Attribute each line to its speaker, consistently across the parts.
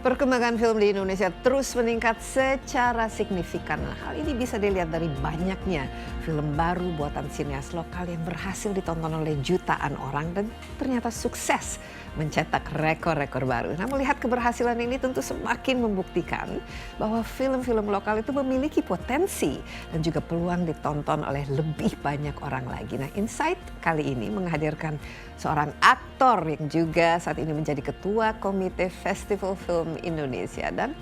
Speaker 1: Perkembangan film di Indonesia terus meningkat secara signifikan. Hal ini bisa dilihat dari banyaknya film baru buatan sineas lokal yang berhasil ditonton oleh jutaan orang dan ternyata sukses mencetak rekor-rekor baru. Nah, melihat keberhasilan ini tentu semakin membuktikan bahwa film-film lokal itu memiliki potensi dan juga peluang ditonton oleh lebih banyak orang lagi. Nah, Insight kali ini menghadirkan seorang aktor yang juga saat ini menjadi ketua Komite Festival Film Indonesia, dan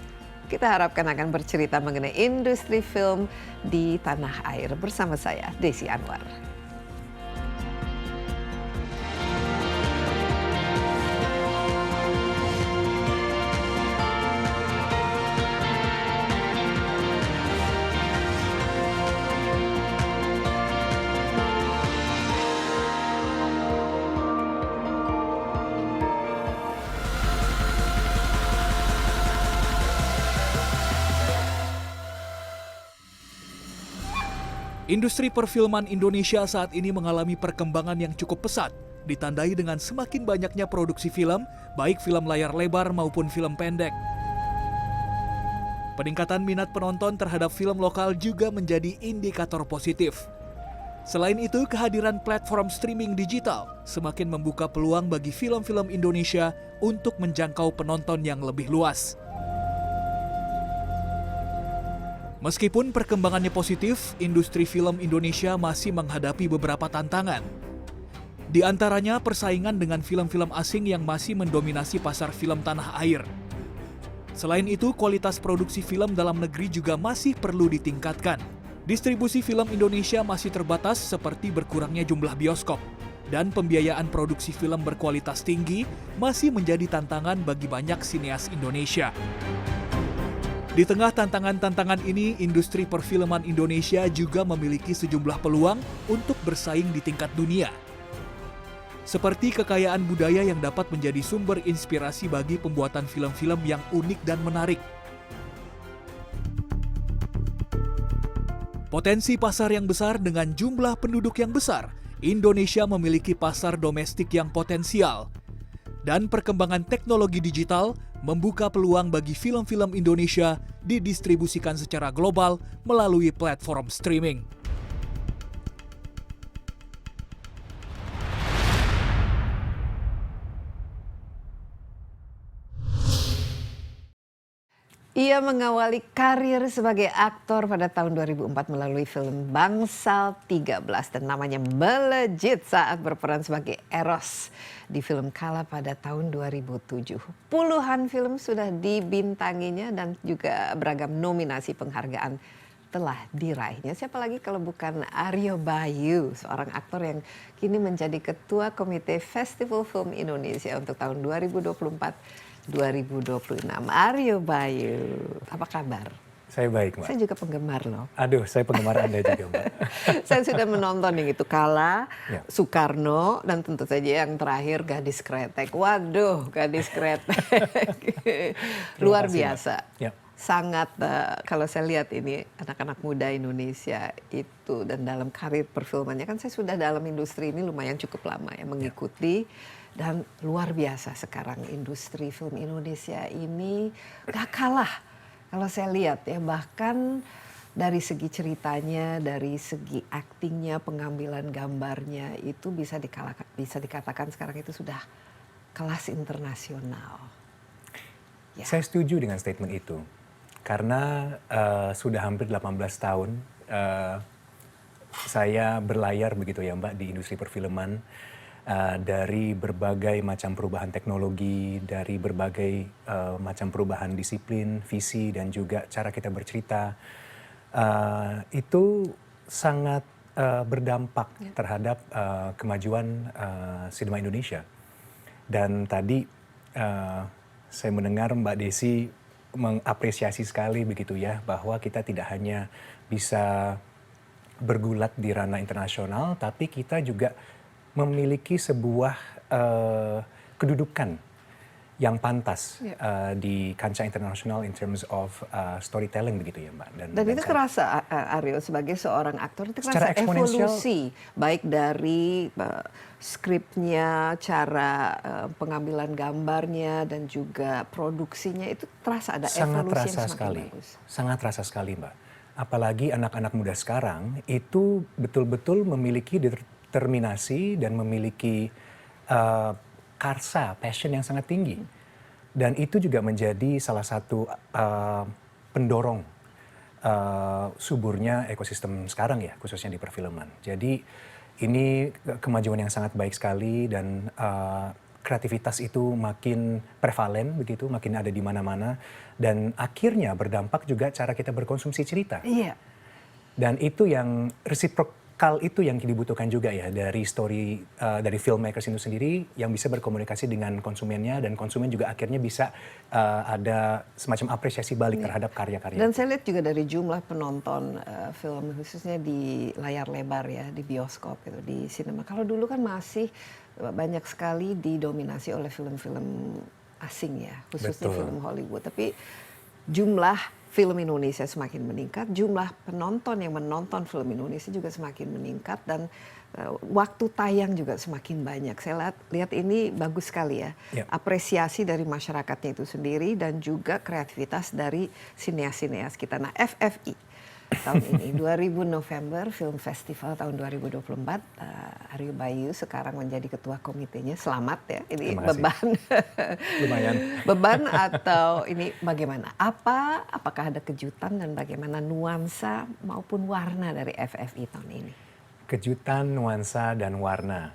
Speaker 1: kita harapkan akan bercerita mengenai industri film di tanah air bersama saya, Desi Anwar.
Speaker 2: Industri perfilman Indonesia saat ini mengalami perkembangan yang cukup pesat, ditandai dengan semakin banyaknya produksi film, baik film layar lebar maupun film pendek. Peningkatan minat penonton terhadap film lokal juga menjadi indikator positif. Selain itu, kehadiran platform streaming digital semakin membuka peluang bagi film-film Indonesia untuk menjangkau penonton yang lebih luas. Meskipun perkembangannya positif, industri film Indonesia masih menghadapi beberapa tantangan. Di antaranya persaingan dengan film-film asing yang masih mendominasi pasar film tanah air. Selain itu, kualitas produksi film dalam negeri juga masih perlu ditingkatkan. Distribusi film Indonesia masih terbatas seperti berkurangnya jumlah bioskop, dan pembiayaan produksi film berkualitas tinggi masih menjadi tantangan bagi banyak sineas Indonesia. Di tengah tantangan-tantangan ini, industri perfilman Indonesia juga memiliki sejumlah peluang untuk bersaing di tingkat dunia. Seperti kekayaan budaya yang dapat menjadi sumber inspirasi bagi pembuatan film-film yang unik dan menarik. Potensi pasar yang besar dengan jumlah penduduk yang besar, Indonesia memiliki pasar domestik yang potensial. Dan perkembangan teknologi digital membuka peluang bagi film-film Indonesia didistribusikan secara global melalui platform streaming.
Speaker 1: Ia mengawali karir sebagai aktor pada tahun 2004 melalui film Bangsal 13 dan namanya melejit saat berperan sebagai Eros di film Kala pada tahun 2007. Puluhan film sudah dibintanginya dan juga beragam nominasi penghargaan telah diraihnya. Siapa lagi kalau bukan Aryo Bayu, seorang aktor yang kini menjadi ketua Komite Festival Film Indonesia untuk tahun 2024-2026. Aryo Bayu, apa kabar?
Speaker 3: Saya baik, Mbak.
Speaker 1: Saya juga penggemar loh.
Speaker 3: Aduh, saya penggemar Anda juga, Mbak.
Speaker 1: Saya sudah menonton yang itu Kala,
Speaker 3: Ya.
Speaker 1: Soekarno, dan tentu saja yang terakhir Gadis Kretek. Waduh, Gadis Kretek. Luar
Speaker 3: kasih,
Speaker 1: biasa.
Speaker 3: Mbak. Ya.
Speaker 1: Sangat, kalau saya lihat ini anak-anak muda Indonesia itu, dan dalam karir perfilmannya, kan saya sudah dalam industri ini lumayan cukup lama ya, mengikuti. Dan luar biasa sekarang industri film Indonesia ini gak kalah kalau saya lihat ya, bahkan dari segi ceritanya, dari segi aktingnya, pengambilan gambarnya itu bisa dikatakan sekarang itu sudah kelas internasional. Ya.
Speaker 3: Saya setuju dengan statement itu. Karena sudah hampir 18 tahun saya berlayar begitu ya, Mbak, di industri perfilman. Dari berbagai macam perubahan teknologi, dari berbagai macam perubahan disiplin, visi, dan juga cara kita bercerita, itu sangat berdampak terhadap kemajuan sinema Indonesia. Dan tadi saya mendengar Mbak Desi mengapresiasi sekali begitu ya, bahwa kita tidak hanya bisa bergulat di ranah internasional, tapi kita juga memiliki sebuah kedudukan yang pantas di kancah internasional in terms of storytelling begitu ya Mbak.
Speaker 1: Dan itu kerasa Aryo sebagai seorang aktor itu kerasa
Speaker 3: eksponensial,
Speaker 1: evolusi baik dari skripnya, cara pengambilan gambarnya dan juga produksinya itu terasa ada evolusi yang semakin bagus.
Speaker 3: Sangat terasa sekali Mbak. Apalagi anak-anak muda sekarang itu betul-betul memiliki determinasi dan memiliki karsa, passion yang sangat tinggi. Dan itu juga menjadi salah satu pendorong suburnya ekosistem sekarang ya, khususnya di perfilman. Jadi ini kemajuan yang sangat baik sekali dan kreativitas itu makin prevalen begitu, makin ada di mana-mana. Dan akhirnya berdampak juga cara kita berkonsumsi cerita.
Speaker 1: Iya.
Speaker 3: Dan itu yang reciprocal itu yang dibutuhkan juga ya dari story dari filmmakers itu sendiri yang bisa berkomunikasi dengan konsumennya dan konsumen juga akhirnya bisa ada semacam apresiasi balik terhadap karya-karya.
Speaker 1: Dan saya lihat juga dari jumlah penonton film khususnya di layar lebar ya, di bioskop gitu, di sinema. Kalau dulu kan masih banyak sekali didominasi oleh film-film asing ya, khususnya film Hollywood. Tapi jumlah film Indonesia semakin meningkat, jumlah penonton yang menonton film Indonesia juga semakin meningkat dan waktu tayang juga semakin banyak. Saya lihat ini bagus sekali ya, apresiasi dari masyarakatnya itu sendiri dan juga kreativitas dari sineas-sineas kita. Nah, FFI tahun ini 2000 November Film Festival tahun 2024, Aryo Bayu sekarang menjadi ketua komitenya. Selamat ya, ini beban.
Speaker 3: Lumayan.
Speaker 1: Beban atau ini bagaimana? Apakah ada kejutan dan bagaimana nuansa maupun warna dari FFI tahun ini?
Speaker 3: Kejutan, nuansa, dan warna.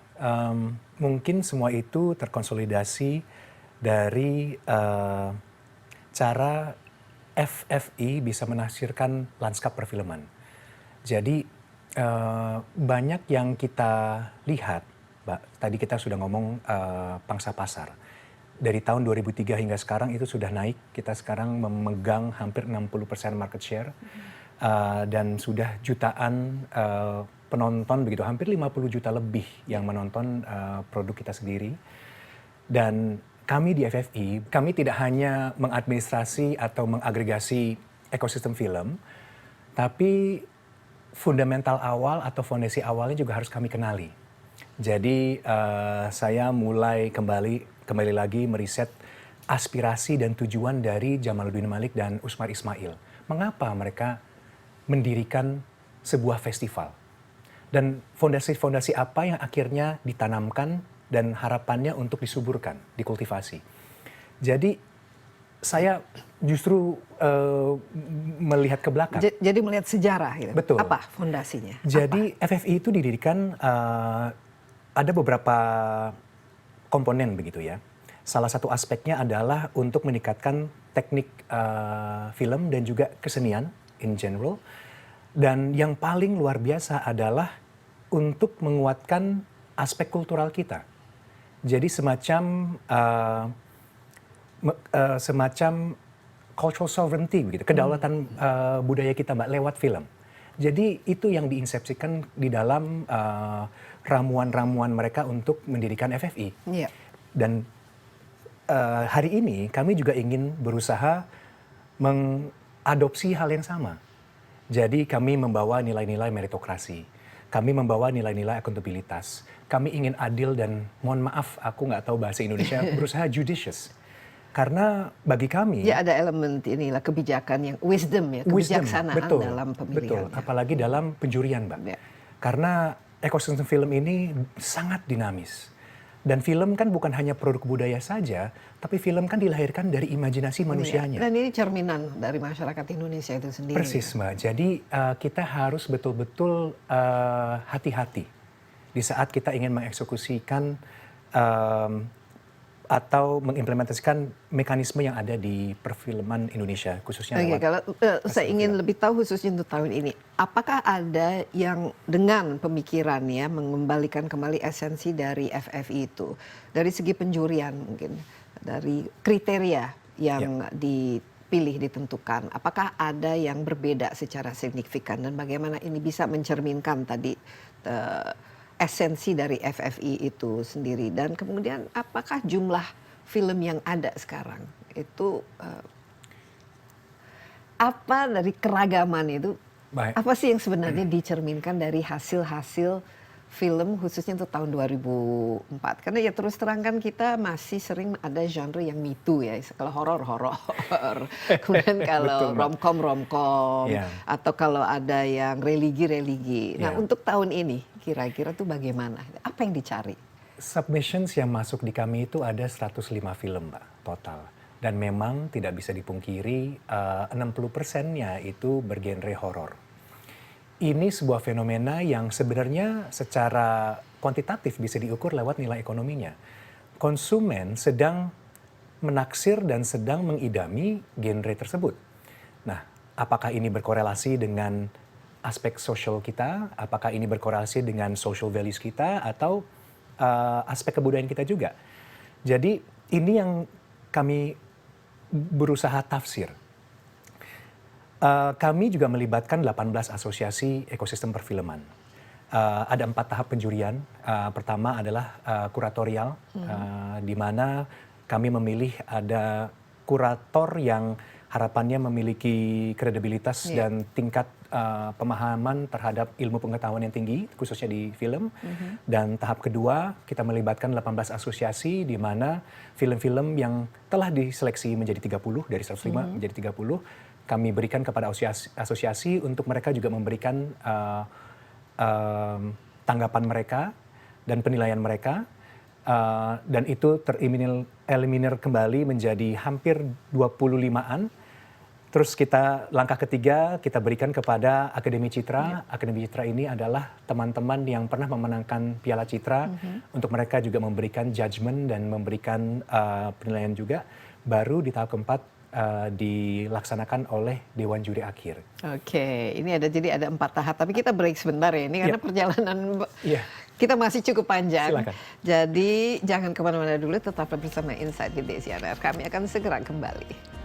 Speaker 3: Mungkin semua itu terkonsolidasi dari cara FFI bisa menafsirkan lanskap perfilman. Jadi banyak yang kita lihat, Mbak, tadi kita sudah ngomong pangsa pasar. Dari tahun 2003 hingga sekarang itu sudah naik, kita sekarang memegang hampir 60% market share. Dan sudah jutaan penonton begitu, hampir 50 juta lebih yang menonton produk kita sendiri. Dan kami di FFI, kami tidak hanya mengadministrasi atau mengagregasi ekosistem film, tapi fundamental awal atau fondasi awalnya juga harus kami kenali. Jadi saya mulai kembali lagi meriset aspirasi dan tujuan dari Jamaluddin Malik dan Usmar Ismail. Mengapa mereka mendirikan sebuah festival? Dan fondasi-fondasi apa yang akhirnya ditanamkan dan harapannya untuk disuburkan, dikultivasi. Jadi saya justru melihat ke belakang.
Speaker 1: Jadi melihat sejarah gitu.
Speaker 3: Betul.
Speaker 1: Apa fondasinya?
Speaker 3: Jadi FFI itu didirikan ada beberapa komponen begitu ya. Salah satu aspeknya adalah untuk meningkatkan teknik film dan juga kesenian in general. Dan yang paling luar biasa adalah untuk menguatkan aspek kultural kita. Jadi semacam cultural sovereignty begitu, kedaulatan budaya kita Mbak lewat film. Jadi itu yang diinsepsikan di dalam ramuan-ramuan mereka untuk mendirikan FFI.
Speaker 1: Yeah.
Speaker 3: Dan hari ini kami juga ingin berusaha mengadopsi hal yang sama. Jadi kami membawa nilai-nilai meritokrasi, kami membawa nilai-nilai akuntabilitas. Kami ingin adil dan mohon maaf aku nggak tahu bahasa Indonesia, berusaha judicious. Karena bagi kami
Speaker 1: ya ada elemen inilah kebijakan yang wisdom ya, kebijaksanaan
Speaker 3: betul,
Speaker 1: dalam pemilihan.
Speaker 3: Betul, apalagi dalam penjurian Mbak.
Speaker 1: Ya.
Speaker 3: Karena ekosistem film ini sangat dinamis. Dan film kan bukan hanya produk budaya saja, tapi film kan dilahirkan dari imajinasi manusianya.
Speaker 1: Dan ini cerminan dari masyarakat Indonesia itu sendiri.
Speaker 3: Persis Mbak, jadi kita harus betul-betul hati-hati di saat kita ingin mengeksekusikan atau mengimplementasikan mekanisme yang ada di perfilman Indonesia khususnya.
Speaker 1: Kalau saya ingin lebih tahu khususnya untuk tahun ini, apakah ada yang dengan pemikiran ya mengembalikan kembali esensi dari FFI itu dari segi penjurian mungkin dari kriteria yang dipilih ditentukan, apakah ada yang berbeda secara signifikan dan bagaimana ini bisa mencerminkan tadi esensi dari FFI itu sendiri dan kemudian apakah jumlah film yang ada sekarang itu apa dari keragaman itu,
Speaker 3: Baik.
Speaker 1: apa sih yang sebenarnya dicerminkan dari hasil-hasil film khususnya untuk tahun 2004? Karena ya terus terang kan kita masih sering ada genre yang Me Too ya, kalau horor, kemudian kalau
Speaker 3: Betul, Mbak.
Speaker 1: romcom,
Speaker 3: Iya.
Speaker 1: atau kalau ada yang religi. Nah
Speaker 3: Iya.
Speaker 1: untuk tahun ini kira-kira tuh bagaimana? Apa yang dicari?
Speaker 3: Submissions yang masuk di kami itu ada 105 film, Mbak, total. Dan memang tidak bisa dipungkiri 60%-nya itu bergenre horor. Ini sebuah fenomena yang sebenarnya secara kuantitatif bisa diukur lewat nilai ekonominya. Konsumen sedang menaksir dan sedang mengidami genre tersebut. Nah, apakah ini berkorelasi dengan aspek sosial kita? Apakah ini berkorelasi dengan social values kita? Atau aspek kebudayaan kita juga? Jadi ini yang kami berusaha tafsir. Kami juga melibatkan 18 asosiasi ekosistem perfilman. Ada 4 tahap penjurian. Pertama adalah kuratorial, di mana kami memilih ada kurator yang harapannya memiliki kredibilitas dan tingkat pemahaman terhadap ilmu pengetahuan yang tinggi, khususnya di film. Dan tahap kedua, kita melibatkan 18 asosiasi di mana film-film yang telah diseleksi menjadi 30, dari 105 menjadi 30, kami berikan kepada asosiasi untuk mereka juga memberikan tanggapan mereka dan penilaian mereka. Dan itu tereliminir kembali menjadi hampir 25-an. Terus langkah ketiga kita berikan kepada Akademi Citra. Akademi Citra ini adalah teman-teman yang pernah memenangkan Piala Citra. Untuk mereka juga memberikan judgement dan memberikan penilaian juga. Baru di tahap keempat dilaksanakan oleh Dewan Juri Akhir.
Speaker 1: Oke, ini jadi ada 4 tahap. Tapi kita break sebentar ya ini karena perjalanan kita masih cukup panjang.
Speaker 3: Silakan.
Speaker 1: Jadi jangan kemana-mana dulu, tetaplah bersama Insight with Desi Anwar. Kami akan segera kembali.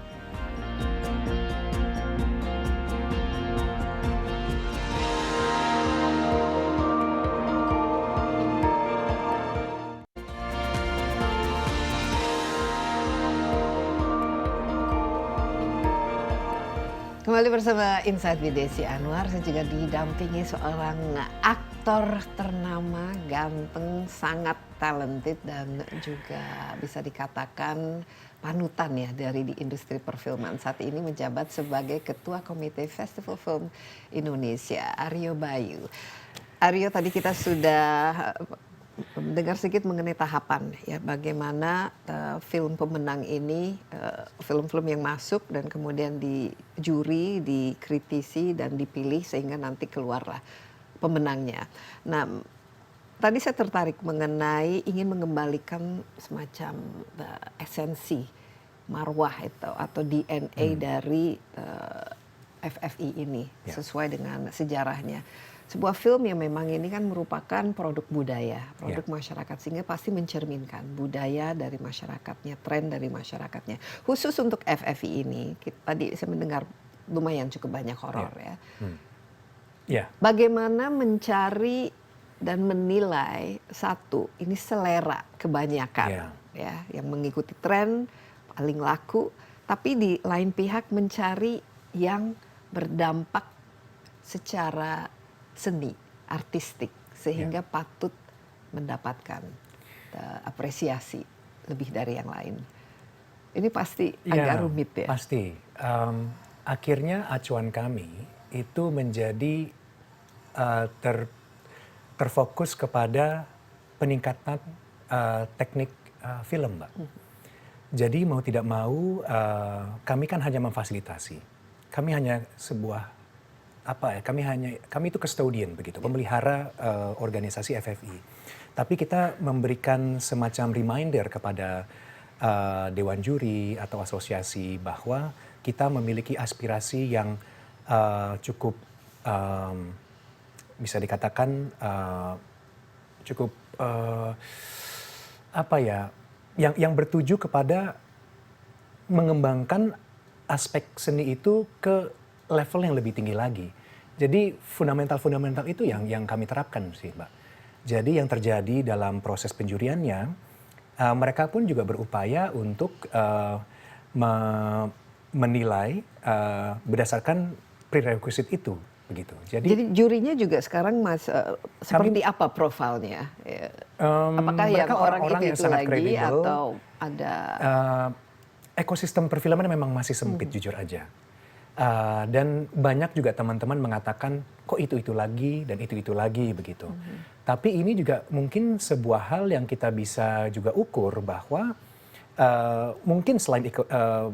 Speaker 1: Kembali bersama Insight with Desi Anwar. Saya juga didampingi seorang aktor ternama, ganteng, sangat talented dan juga bisa dikatakan panutan ya di industri perfilman. Saat ini menjabat sebagai Ketua Komite Festival Film Indonesia, Aryo Bayu. Aryo, tadi kita sudah dengar sedikit mengenai tahapan ya, bagaimana film pemenang ini, film-film yang masuk dan kemudian dijuri, dikritisi dan dipilih sehingga nanti keluarlah pemenangnya. Nah, tadi saya tertarik mengenai ingin mengembalikan semacam esensi marwah itu atau DNA dari FFI ini sesuai dengan sejarahnya. Sebuah film yang memang ini kan merupakan produk budaya, produk masyarakat, sehingga pasti mencerminkan budaya dari masyarakatnya, tren dari masyarakatnya. Khusus untuk FFI ini, tadi saya mendengar lumayan cukup banyak horor ya. Bagaimana mencari dan menilai satu, ini selera kebanyakan ya, yang mengikuti tren paling laku, tapi di lain pihak mencari yang berdampak secara seni, artistik, sehingga patut mendapatkan apresiasi lebih dari yang lain. Ini pasti agak rumit ya?
Speaker 3: Pasti. Akhirnya acuan kami itu menjadi terfokus kepada peningkatan teknik film, Mbak. Jadi mau tidak mau kami kan hanya memfasilitasi. Kami hanya kami itu custodian begitu, pemelihara organisasi FFI. Tapi kita memberikan semacam reminder kepada dewan juri atau asosiasi bahwa kita memiliki aspirasi yang cukup bisa dikatakan cukup yang bertuju kepada mengembangkan aspek seni itu ke level yang lebih tinggi lagi. Jadi fundamental itu yang kami terapkan sih, Mbak. Jadi yang terjadi dalam proses penjuriannya mereka pun juga berupaya untuk menilai berdasarkan prerequisite itu, begitu.
Speaker 1: Jadi jurinya juga sekarang seperti apa profilnya? Apakah yang
Speaker 3: mereka
Speaker 1: orang
Speaker 3: orang-orang yang
Speaker 1: itu
Speaker 3: sangat
Speaker 1: lagi
Speaker 3: kredibel,
Speaker 1: atau ada
Speaker 3: ekosistem perfilman memang masih sempit jujur aja. Dan banyak juga teman-teman mengatakan kok itu lagi dan itu lagi begitu. Tapi ini juga mungkin sebuah hal yang kita bisa juga ukur bahwa mungkin selain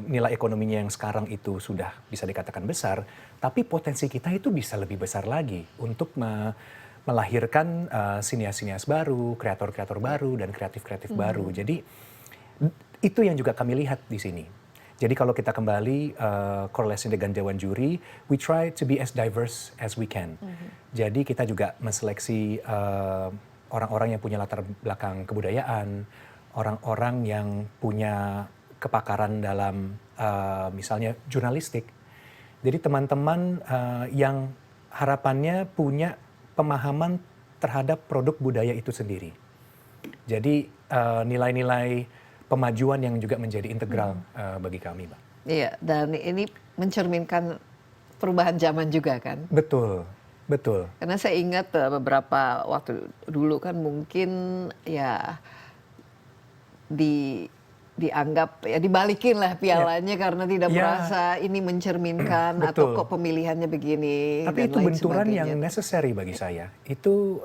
Speaker 3: nilai ekonominya yang sekarang itu sudah bisa dikatakan besar, tapi potensi kita itu bisa lebih besar lagi untuk melahirkan sinias-sinias baru, kreator-kreator baru dan kreatif-kreatif baru. Jadi itu yang juga kami lihat di sini. Jadi kalau kita kembali korelasi dengan dewan juri, we try to be as diverse as we can. Jadi kita juga menseleksi orang-orang yang punya latar belakang kebudayaan, orang-orang yang punya kepakaran dalam misalnya jurnalistik. Jadi teman-teman yang harapannya punya pemahaman terhadap produk budaya itu sendiri. Jadi nilai-nilai pemajuan yang juga menjadi integral bagi kami, Mbak.
Speaker 1: Iya, dan ini mencerminkan perubahan zaman juga kan?
Speaker 3: Betul, betul.
Speaker 1: Karena saya ingat beberapa waktu dulu kan mungkin ya dianggap ya dibalikin lah pialanya karena tidak merasa ini mencerminkan atau kok pemilihannya begini.
Speaker 3: Tapi
Speaker 1: dan
Speaker 3: itu
Speaker 1: lain
Speaker 3: benturan
Speaker 1: sebagainya.
Speaker 3: yang necessary bagi saya. Itu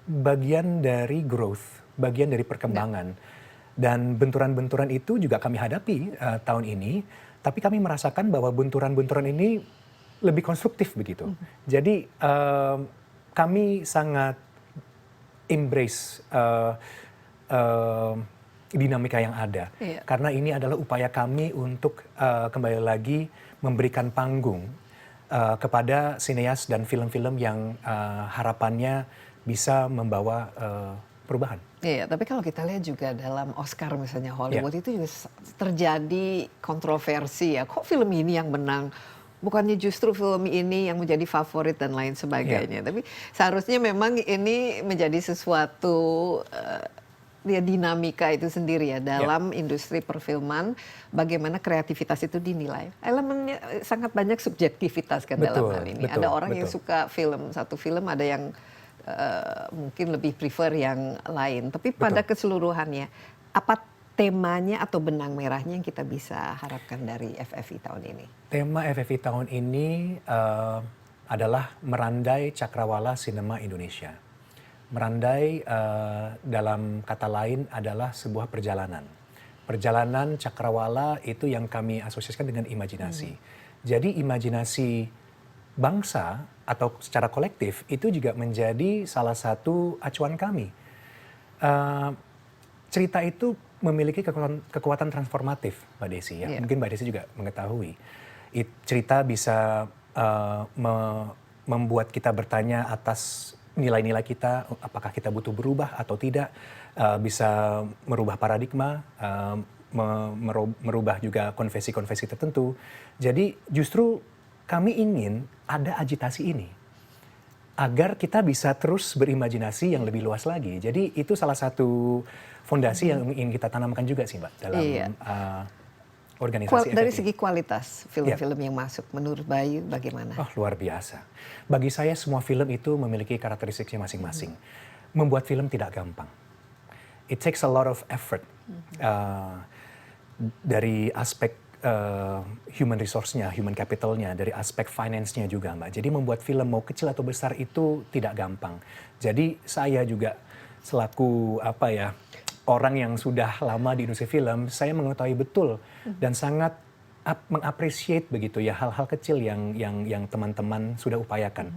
Speaker 3: bagian dari growth, bagian dari perkembangan. Dan benturan-benturan itu juga kami hadapi tahun ini, tapi kami merasakan bahwa benturan-benturan ini lebih konstruktif begitu. Jadi kami sangat embrace dinamika yang ada, karena ini adalah upaya kami untuk kembali lagi memberikan panggung kepada sineas dan film-film yang harapannya bisa membawa perubahan.
Speaker 1: Iya, tapi kalau kita lihat juga dalam Oscar misalnya Hollywood itu juga terjadi kontroversi ya. Kok film ini yang menang? Bukannya justru film ini yang menjadi favorit dan lain sebagainya. Tapi seharusnya memang ini menjadi sesuatu dinamika itu sendiri ya dalam industri perfilman. Bagaimana kreativitas itu dinilai. Elemennya sangat banyak subjektivitas kan dalam hal ini. Ada orang yang suka satu film, ada yang mungkin lebih prefer yang lain. Tapi pada keseluruhannya, apa temanya atau benang merahnya yang kita bisa harapkan dari FFI tahun ini?
Speaker 3: Tema FFI tahun ini adalah merandai cakrawala sinema Indonesia. Merandai dalam kata lain adalah sebuah perjalanan. Perjalanan cakrawala itu yang kami asosiasikan dengan imajinasi. Jadi imajinasi bangsa atau secara kolektif itu juga menjadi salah satu acuan kami. Cerita itu memiliki kekuatan transformatif, Mbak Desi ya. Mungkin Mbak Desi juga mengetahui. Cerita bisa membuat kita bertanya atas nilai-nilai kita, apakah kita butuh berubah atau tidak. Bisa merubah paradigma, merubah juga konvensi-konvensi tertentu. Jadi justru kami ingin ada agitasi ini agar kita bisa terus berimajinasi yang lebih luas lagi. Jadi itu salah satu fondasi yang ingin kita tanamkan juga sih, Mbak, dalam organisasi FFI.
Speaker 1: Dari segi kualitas film-film yang masuk, menurut Bayu bagaimana?
Speaker 3: Oh, luar biasa. Bagi saya semua film itu memiliki karakteristiknya masing-masing. Membuat film tidak gampang. It takes a lot of effort. Dari aspek human resource-nya, human capital-nya, dari aspek finance-nya juga, Mbak. Jadi membuat film mau kecil atau besar itu tidak gampang. Jadi saya juga selaku orang yang sudah lama di industri film, saya mengetahui betul dan sangat mengapresiasi begitu ya hal-hal kecil yang teman-teman sudah upayakan.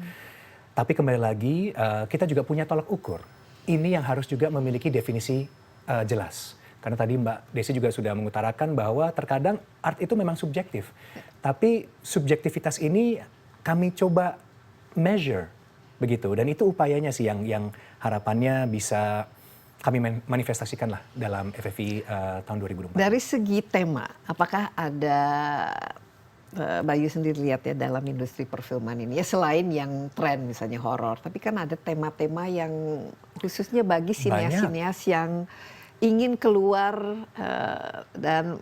Speaker 3: Tapi kembali lagi kita juga punya tolak ukur. Ini yang harus juga memiliki definisi jelas. Karena tadi Mbak Desi juga sudah mengutarakan bahwa terkadang art itu memang subjektif. Tapi subjektivitas ini kami coba measure begitu. Dan itu upayanya sih yang harapannya bisa kami manifestasikan lah dalam FFI tahun 2004.
Speaker 1: Dari segi tema, apakah ada Bayu sendiri lihat ya dalam industri perfilman ini ya selain yang tren misalnya horor, tapi kan ada tema-tema yang khususnya bagi sinias-sinias ingin keluar dan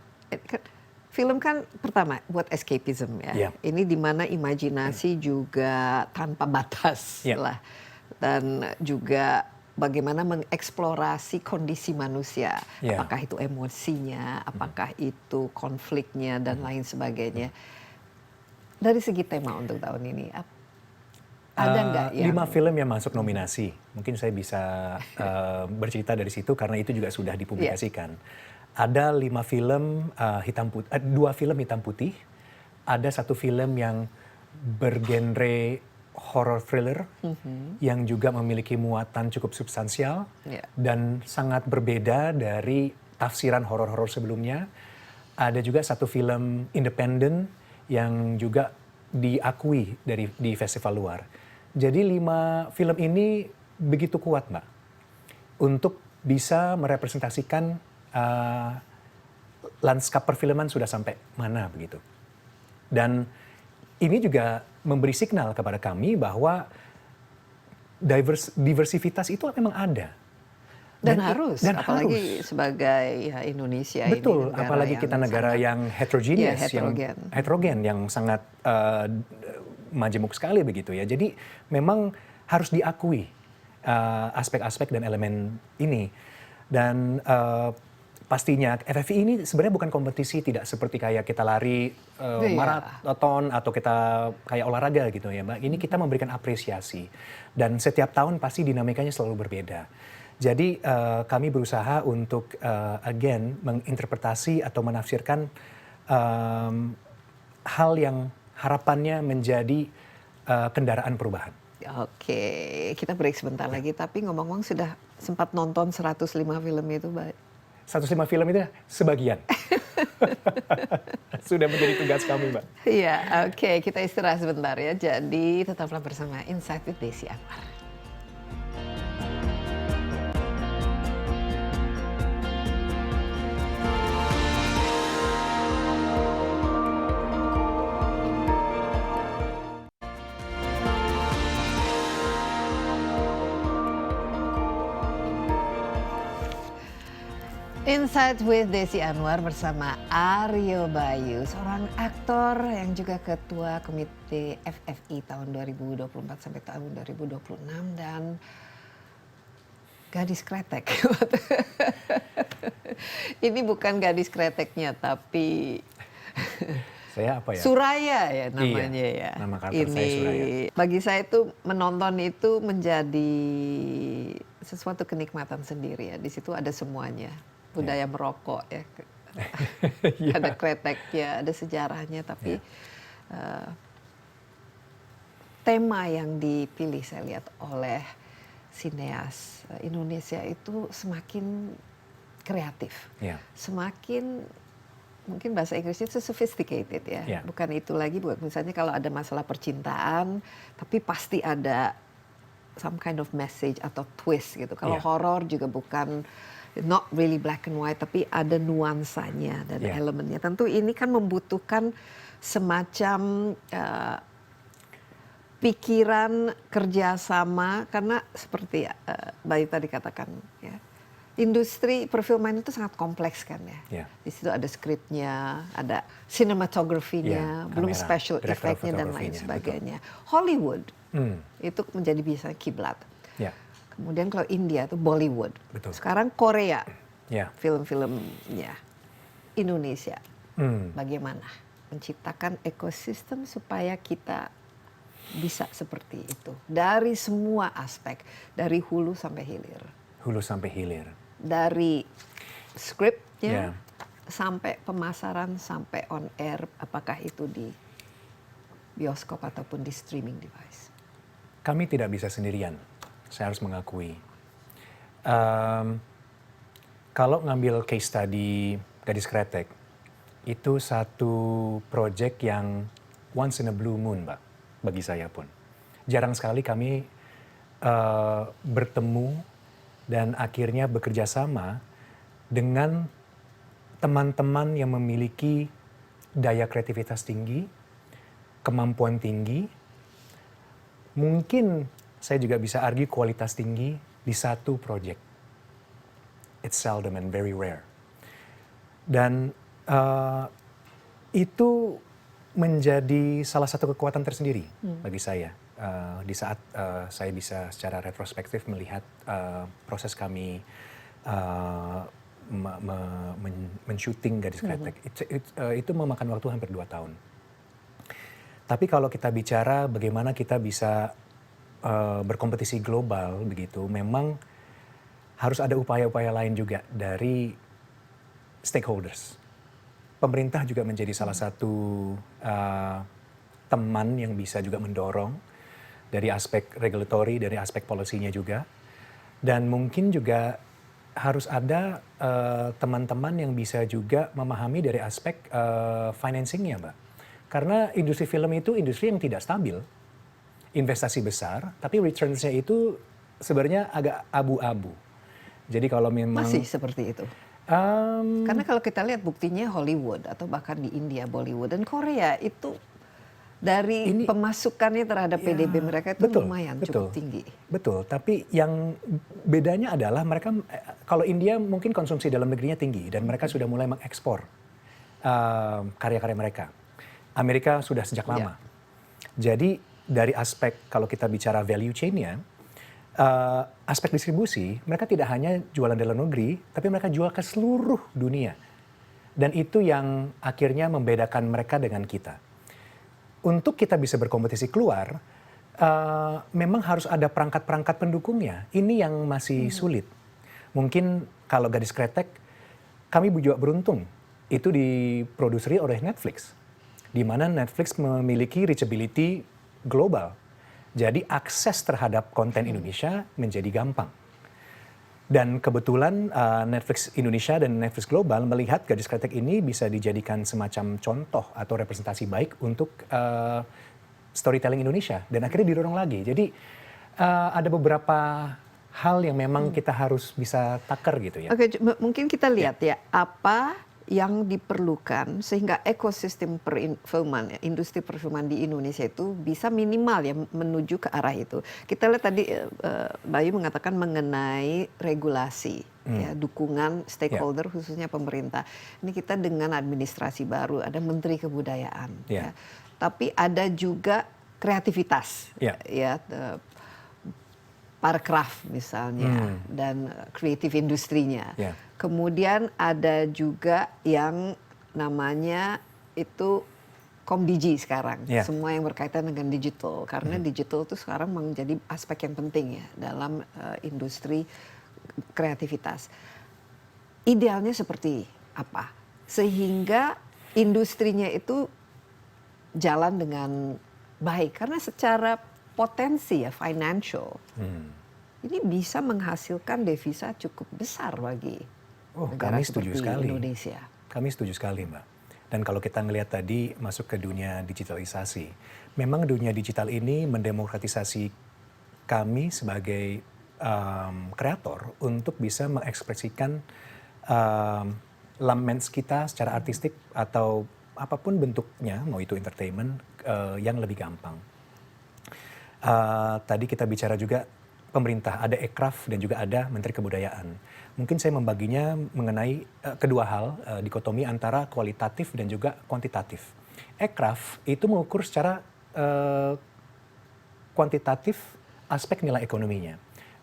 Speaker 1: film kan pertama buat escapism ya.
Speaker 3: Yeah.
Speaker 1: Ini dimana imajinasi juga tanpa batas
Speaker 3: Yeah.
Speaker 1: lah, dan juga bagaimana mengeksplorasi kondisi manusia.
Speaker 3: Yeah.
Speaker 1: Apakah itu emosinya, apakah itu konfliknya dan lain sebagainya. Dari segi tema untuk tahun ini, ada nggak yang
Speaker 3: 5 film yang masuk nominasi. Mungkin saya bisa bercerita dari situ karena itu juga sudah dipublikasikan. Ada 5 film 2 film hitam putih, ada 1 film yang bergenre horror thriller yang juga memiliki muatan cukup substansial dan sangat berbeda dari tafsiran horor-horor sebelumnya. Ada juga 1 film independen yang juga diakui di festival luar. Jadi 5 film ini begitu kuat, Mbak, untuk bisa merepresentasikan lanskap perfilman sudah sampai mana begitu. Dan ini juga memberi signal kepada kami bahwa diversitas itu memang ada.
Speaker 1: dan harus,
Speaker 3: dan
Speaker 1: apalagi
Speaker 3: harus.
Speaker 1: sebagai ya, Indonesia
Speaker 3: Betul,
Speaker 1: ini negara
Speaker 3: apalagi
Speaker 1: yang
Speaker 3: kita negara
Speaker 1: sangat,
Speaker 3: yang heterogeneous,
Speaker 1: ya, heterogen.
Speaker 3: yang heterogen, yang sangat majemuk sekali begitu ya. Jadi memang harus diakui aspek-aspek dan elemen ini. Dan pastinya FFI ini sebenarnya bukan kompetisi, tidak seperti kayak kita lari maraton atau kita kayak olahraga gitu ya, Mbak. Ini kita memberikan apresiasi. Dan setiap tahun pasti dinamikanya selalu berbeda. Jadi kami berusaha untuk again menginterpretasi atau menafsirkan hal yang harapannya menjadi kendaraan perubahan.
Speaker 1: Oke, kita break sebentar lagi. Tapi ngomong-ngomong sudah sempat nonton 105 film itu, Mbak?
Speaker 3: 105 film itu sebagian. Sudah menjadi tugas kami, Mbak.
Speaker 1: Iya, oke. Kita istirahat sebentar ya. Jadi tetaplah bersama Insight with Desi Anwar. Insight with Desi Anwar bersama Aryo Bayu, seorang aktor yang juga ketua komite FFI tahun 2024 sampai tahun 2026 dan gadis kretek. Ini bukan gadis kreteknya tapi
Speaker 3: Saya apa ya?
Speaker 1: Suraya ya namanya
Speaker 3: Iya,
Speaker 1: ya.
Speaker 3: nama karakter saya Suraya.
Speaker 1: Bagi saya itu menonton itu menjadi sesuatu kenikmatan sendiri ya. Di situ ada semuanya. Budaya merokok ya. Ada kreteknya, ada sejarahnya, tapi tema yang dipilih saya lihat oleh sineas Indonesia itu semakin kreatif. Semakin mungkin bahasa Inggrisnya itu sophisticated ya. Bukan itu lagi buat misalnya kalau ada masalah percintaan, tapi pasti ada some kind of message atau twist gitu. Kalau horor juga bukan not really black and white, tapi ada nuansanya dan elemennya. Tentu ini kan membutuhkan semacam pikiran kerjasama, karena seperti Bayu tadi katakan ya, industri perfilman itu sangat kompleks kan ya. Di situ ada skripnya, ada sinematografinya, belum special effectnya dan lain sebagainya. Betul. Hollywood itu menjadi biasanya kiblat. Kemudian kalau India itu Bollywood.
Speaker 3: Betul.
Speaker 1: Sekarang Korea, film-filmnya. Indonesia, bagaimana menciptakan ekosistem supaya kita bisa seperti itu dari semua aspek, dari hulu sampai hilir.
Speaker 3: Hulu sampai hilir.
Speaker 1: Dari skripnya sampai pemasaran, sampai on air, apakah itu di bioskop ataupun di streaming device.
Speaker 3: Kami tidak bisa sendirian, saya harus mengakui. Kalau ngambil case study Gadis Kretek, itu satu project yang once in a blue moon, Mbak, bagi saya pun. Jarang sekali kami bertemu dan akhirnya bekerja sama dengan teman-teman yang memiliki daya kreativitas tinggi, kemampuan tinggi, mungkin saya juga bisa argue kualitas tinggi di satu proyek. it's seldom and very rare. Dan itu menjadi salah satu kekuatan tersendiri bagi saya di saat saya bisa secara retrospektif melihat proses kami men-shooting Gadis Kretek. Itu memakan waktu hampir 2 tahun. Tapi kalau kita bicara bagaimana kita bisa berkompetisi global begitu, memang harus ada upaya-upaya lain juga dari stakeholders. Pemerintah juga menjadi salah satu teman yang bisa juga mendorong dari aspek regulatory, dari aspek policy-nya juga. Dan mungkin juga harus ada teman-teman yang bisa juga memahami dari aspek financing-nya, Mbak. Karena industri film itu industri yang tidak stabil. Investasi besar, tapi returns-nya itu sebenarnya agak abu-abu. Jadi kalau memang...
Speaker 1: Masih seperti itu? Karena kalau kita lihat buktinya Hollywood atau bahkan di India Bollywood dan Korea itu dari pemasukannya terhadap PDB mereka itu lumayan cukup tinggi. Betul,
Speaker 3: tapi yang bedanya adalah mereka kalau India mungkin konsumsi dalam negerinya tinggi dan mereka sudah mulai mengekspor karya-karya mereka. Amerika sudah sejak lama. Jadi dari aspek kalau kita bicara value chain-nya, aspek distribusi, mereka tidak hanya jualan dalam negeri, tapi mereka jual ke seluruh dunia. Dan itu yang akhirnya membedakan mereka dengan kita. Untuk kita bisa berkompetisi keluar, memang harus ada perangkat-perangkat pendukungnya. Ini yang masih sulit. Mungkin kalau Gadis Kretek, kami juga beruntung. Itu diproduseri oleh Netflix. Di mana Netflix memiliki reachability global. Jadi akses terhadap konten Indonesia menjadi gampang. Dan kebetulan Netflix Indonesia dan Netflix Global melihat Gadis Kretek ini bisa dijadikan semacam contoh atau representasi baik untuk storytelling Indonesia. Dan akhirnya didorong lagi. Jadi ada beberapa hal yang memang kita harus bisa takar gitu ya.
Speaker 1: Oke, mungkin kita lihat ya apa yang diperlukan sehingga ekosistem perfilman, industri perfilman di Indonesia itu bisa minimal ya menuju ke arah itu. Kita lihat tadi Bayu mengatakan mengenai regulasi, ya, dukungan stakeholder khususnya pemerintah. Ini kita dengan administrasi baru, ada Menteri Kebudayaan, ya. Tapi ada juga kreativitas, ya. Parekraf misalnya dan kreatif industrinya. Kemudian ada juga yang namanya itu Komdigi sekarang, semua yang berkaitan dengan digital. Karena digital itu sekarang menjadi aspek yang penting ya dalam industri kreativitas. Idealnya seperti apa? Sehingga industrinya itu jalan dengan baik. Karena secara potensi ya financial, ini bisa menghasilkan devisa cukup besar bagi negara
Speaker 3: kami setuju sekali.
Speaker 1: Indonesia.
Speaker 3: Kami setuju sekali, Mbak. Dan kalau kita ngelihat tadi masuk ke dunia digitalisasi, memang dunia digital ini mendemokratisasi kami sebagai kreator untuk bisa mengekspresikan laments kita secara artistik atau apapun bentuknya, mau itu entertainment, yang lebih gampang. Tadi kita bicara juga pemerintah, ada Ekraf dan juga ada Menteri Kebudayaan. Mungkin saya membaginya mengenai kedua hal, dikotomi antara kualitatif dan juga kuantitatif. Ekraf itu mengukur secara kuantitatif aspek nilai ekonominya.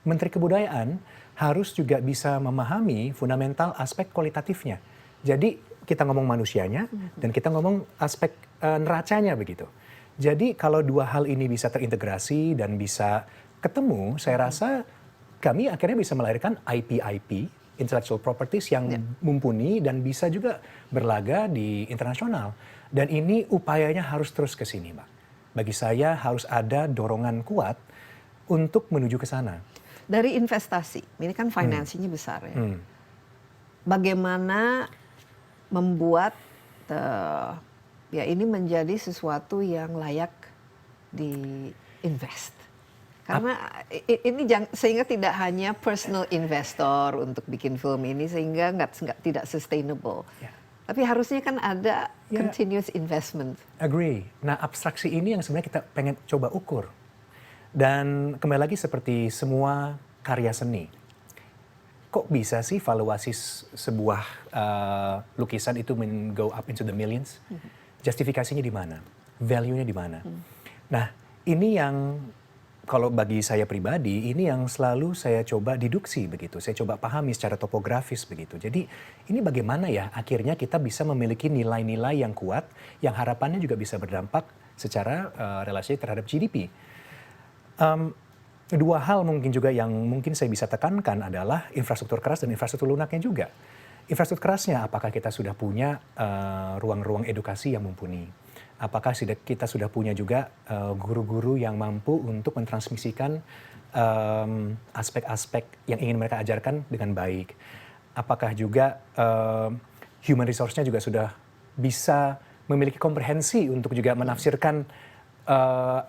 Speaker 3: Menteri Kebudayaan harus juga bisa memahami fundamental aspek kualitatifnya. Jadi kita ngomong manusianya dan kita ngomong aspek neracanya begitu. Jadi kalau dua hal ini bisa terintegrasi dan bisa ketemu, saya rasa kami akhirnya bisa melahirkan IP, intellectual properties yang mumpuni dan bisa juga berlaga di internasional. Dan ini upayanya harus terus ke sini, Mbak. Bagi saya harus ada dorongan kuat untuk menuju ke sana.
Speaker 1: Dari investasi, ini kan finansinya besar ya. Bagaimana membuat ya ini menjadi sesuatu yang layak di-invest. Karena ini sehingga tidak hanya personal investor untuk bikin film ini sehingga tidak sustainable. Tapi harusnya kan ada continuous investment.
Speaker 3: Agree. Nah, abstraksi ini yang sebenarnya kita pengen coba ukur. Dan kembali lagi seperti semua karya seni. kok bisa sih valuasi sebuah lukisan itu go up into the millions? Justifikasinya di mana? Value-nya di mana? Nah, ini yang kalau bagi saya pribadi, ini yang selalu saya coba deduksi begitu. Saya coba pahami secara topografis begitu. Jadi ini bagaimana ya akhirnya kita bisa memiliki nilai-nilai yang kuat, yang harapannya juga bisa berdampak secara relasi terhadap GDP. Dua hal mungkin juga yang mungkin saya bisa tekankan adalah infrastruktur keras dan infrastruktur lunaknya juga. Infrastruktur kerasnya, apakah kita sudah punya ruang-ruang edukasi yang mumpuni? Apakah kita sudah punya juga guru-guru yang mampu untuk mentransmisikan aspek-aspek yang ingin mereka ajarkan dengan baik? Apakah juga human resource-nya juga sudah bisa memiliki komprehensi untuk juga menafsirkan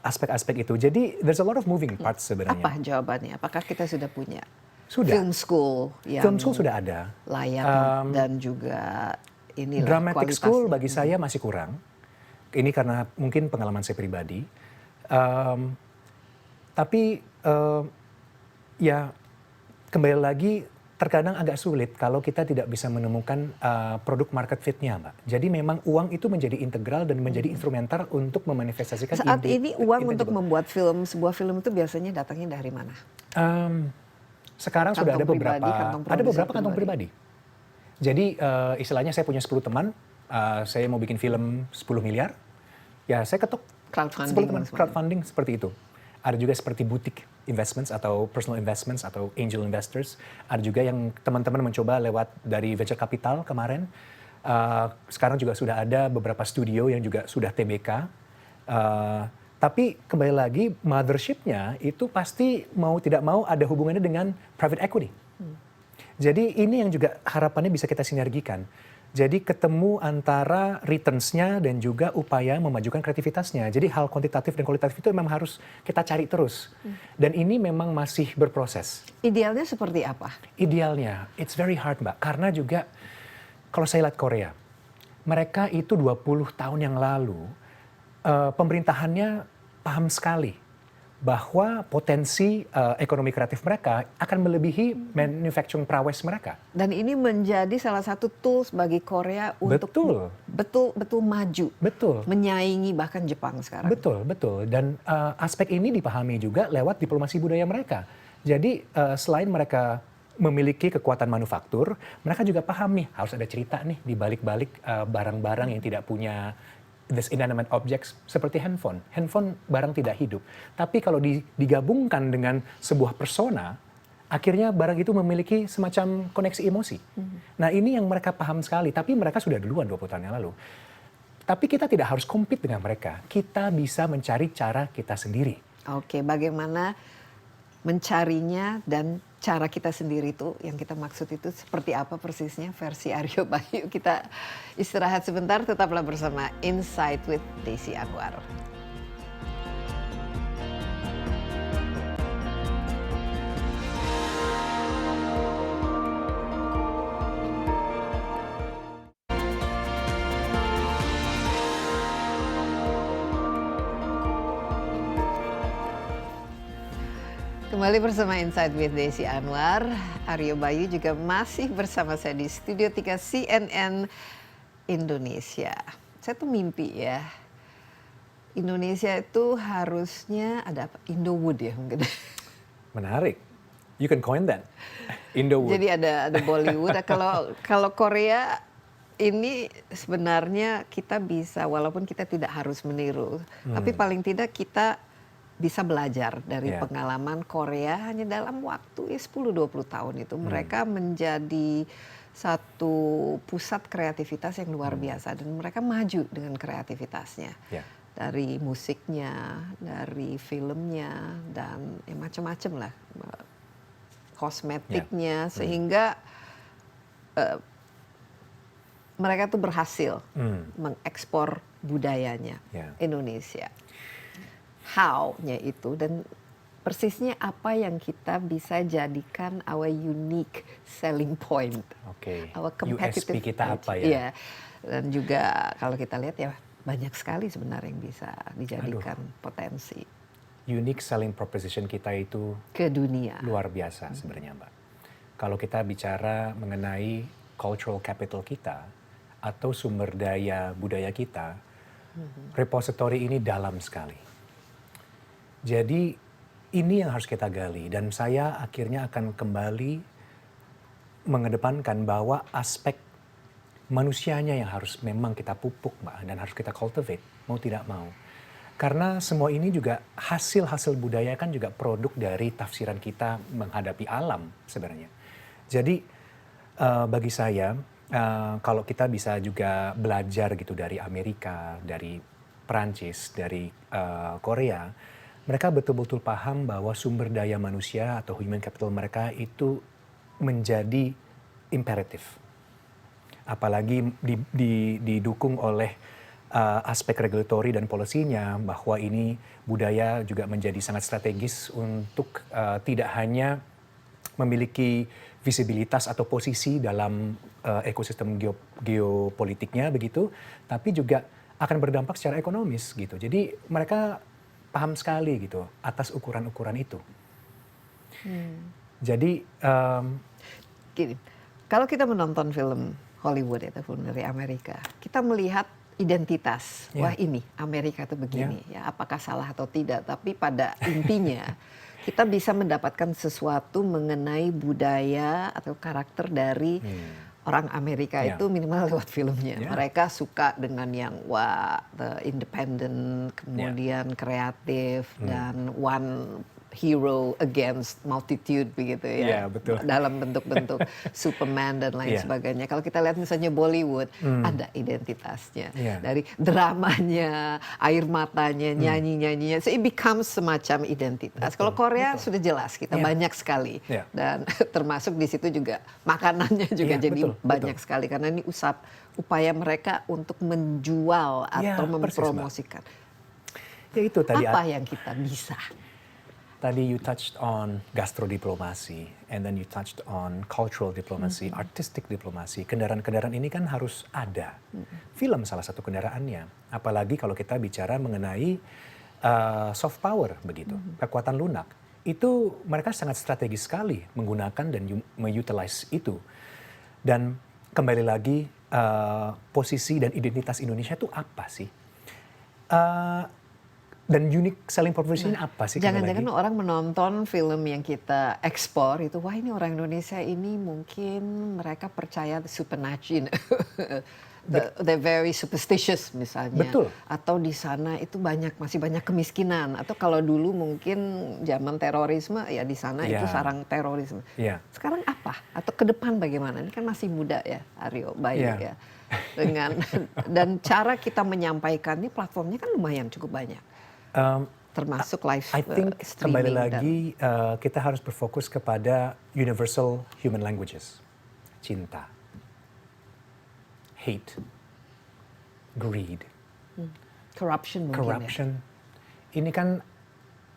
Speaker 3: aspek-aspek itu. Jadi there's a lot of moving parts sebenarnya.
Speaker 1: Apa jawabannya? Apakah kita sudah punya
Speaker 3: Sudah.
Speaker 1: film school yang
Speaker 3: Film school sudah ada.
Speaker 1: layak dan juga inilah
Speaker 3: Dramatic
Speaker 1: kualitasnya?
Speaker 3: school bagi saya masih kurang. Ini karena mungkin pengalaman saya pribadi. Tapi ya kembali lagi terkadang agak sulit kalau kita tidak bisa menemukan produk market fit-nya, Mbak. Jadi memang uang itu menjadi integral dan menjadi instrumental untuk memanifestasikan
Speaker 1: Saat ini uang
Speaker 3: ide
Speaker 1: untuk
Speaker 3: juga.
Speaker 1: membuat sebuah film itu biasanya datangnya dari mana?
Speaker 3: Sekarang sudah ada
Speaker 1: Kantong
Speaker 3: beberapa
Speaker 1: pribadi, kantong
Speaker 3: ada beberapa
Speaker 1: produser
Speaker 3: kantong pribadi. Jadi istilahnya saya punya 10 teman, saya mau bikin film 10 miliar, ya saya ketuk 10 teman crowdfunding seperti itu. Ada juga seperti boutique investments atau personal investments atau angel investors. Ada juga yang teman-teman mencoba lewat dari venture capital kemarin. Sekarang juga sudah ada beberapa studio yang juga sudah TBK. Tapi kembali lagi mothership-nya itu pasti mau tidak mau ada hubungannya dengan private equity. Jadi ini yang juga harapannya bisa kita sinergikan. Jadi ketemu antara returns-nya dan juga upaya memajukan kreativitasnya. Jadi hal kuantitatif dan kualitatif itu memang harus kita cari terus. Dan ini memang masih berproses.
Speaker 1: Idealnya seperti apa?
Speaker 3: Idealnya, it's very hard, Mbak. Karena juga kalau saya lihat Korea, mereka itu 20 tahun yang lalu, pemerintahannya paham sekali bahwa potensi ekonomi kreatif mereka akan melebihi manufacturing prowess mereka.
Speaker 1: Dan ini menjadi salah satu tools bagi Korea untuk betul-betul maju, menyaingi bahkan Jepang sekarang.
Speaker 3: Betul. Dan aspek ini dipahami juga lewat diplomasi budaya mereka. Jadi selain mereka memiliki kekuatan manufaktur, mereka juga paham nih harus ada cerita nih di balik-balik barang-barang yang tidak punya this inanimate objects seperti handphone. Handphone barang tidak hidup. Tapi kalau digabungkan dengan sebuah persona, akhirnya barang itu memiliki semacam koneksi emosi. Nah ini yang mereka paham sekali, tapi mereka sudah duluan 20 tahun yang lalu. Tapi kita tidak harus compete dengan mereka. Kita bisa mencari cara kita sendiri.
Speaker 1: Oke, bagaimana mencarinya dan cara kita sendiri itu yang kita maksud itu seperti apa persisnya versi Aryo Bayu. Kita istirahat sebentar, tetaplah bersama Insight with Desi Anwar. Kembali bersama Insight with Desi Anwar. Aryo Bayu juga masih bersama saya di Studio 3 CNN Indonesia. Saya tuh mimpi ya, Indonesia itu harusnya ada apa? Indowood ya mungkin.
Speaker 3: Menarik. You can coin that. Indowood.
Speaker 1: Jadi ada Bollywood. Kalau Korea ini sebenarnya kita bisa, walaupun kita tidak harus meniru, tapi paling tidak kita bisa belajar dari pengalaman Korea hanya dalam waktu 10-20 tahun itu. Mereka menjadi satu pusat kreativitas yang luar biasa dan mereka maju dengan kreativitasnya. Dari musiknya, dari filmnya, dan macam-macam lah. Kosmetiknya, sehingga mereka tuh berhasil mengekspor budayanya Indonesia. How-nya itu dan persisnya apa yang kita bisa jadikan our unique selling point, our competitive
Speaker 3: USP kita apa ya?
Speaker 1: Iya. Dan juga kalau kita lihat ya banyak sekali sebenarnya yang bisa dijadikan potensi.
Speaker 3: Unique selling proposition kita itu
Speaker 1: ke dunia
Speaker 3: luar biasa sebenarnya, Mbak. kalau kita bicara mengenai cultural capital kita atau sumber daya budaya kita, repository ini dalam sekali. Jadi ini yang harus kita gali dan saya akhirnya akan kembali mengedepankan bahwa aspek manusianya yang harus memang kita pupuk, Mbak, dan harus kita cultivate, mau tidak mau. Karena semua ini juga hasil-hasil budaya kan juga produk dari tafsiran kita menghadapi alam sebenarnya. Jadi bagi saya, kalau kita bisa juga belajar gitu dari Amerika, dari Perancis, dari Korea, mereka betul-betul paham bahwa sumber daya manusia atau human capital mereka itu menjadi imperatif. Apalagi didukung oleh aspek regulatory dan polisinya, bahwa ini budaya juga menjadi sangat strategis untuk tidak hanya memiliki visibilitas atau posisi dalam ekosistem geopolitiknya begitu, tapi juga akan berdampak secara ekonomis gitu. Jadi mereka paham sekali gitu atas ukuran-ukuran itu. Jadi
Speaker 1: Gini, kalau kita menonton film Hollywood ataupun dari Amerika, kita melihat identitas. Wah, ini Amerika itu begini, ya apakah salah atau tidak, tapi pada intinya kita bisa mendapatkan sesuatu mengenai budaya atau karakter dari orang Amerika itu minimal lewat filmnya. Mereka suka dengan yang the independent, kemudian kreatif, dan one hero against multitude begitu ya,
Speaker 3: betul.
Speaker 1: dalam bentuk-bentuk Superman dan lain sebagainya. Kalau kita lihat misalnya Bollywood, ada identitasnya dari dramanya, air matanya, nyanyi-nyanyinya, so it becomes semacam identitas. Kalau Korea sudah jelas kita banyak sekali dan termasuk di situ juga makanannya juga jadi banyak sekali karena ini upaya mereka untuk menjual atau mempromosikan.
Speaker 3: Ya itu tadi.
Speaker 1: Apa yang kita bisa?
Speaker 3: Tadi you touched on gastrodiplomasi, and then you touched on cultural diplomacy, artistic diplomasi. Kendaraan-kendaraan ini kan harus ada. Film salah satu kendaraannya. Apalagi kalau kita bicara mengenai soft power begitu, kekuatan lunak. Itu mereka sangat strategis sekali menggunakan dan mengutilize itu. Dan kembali lagi posisi dan identitas Indonesia itu apa sih? Dan unique selling proposition apa sih?
Speaker 1: Jangan-jangan orang menonton film yang kita ekspor itu, wah ini orang Indonesia ini mungkin mereka percaya supernatural, they're very superstitious misalnya.
Speaker 3: Betul.
Speaker 1: Atau di sana itu masih banyak kemiskinan. Atau kalau dulu mungkin zaman terorisme ya di sana itu sarang terorisme. Sekarang apa? Atau ke depan bagaimana? Ini kan masih muda ya, Aryo, baik ya. Dan cara kita menyampaikannya platformnya kan lumayan cukup banyak. Termasuk live
Speaker 3: streaming. Kembali lagi kita harus berfokus kepada universal human languages. Cinta, hate, greed,
Speaker 1: corruption mungkin.
Speaker 3: Ini kan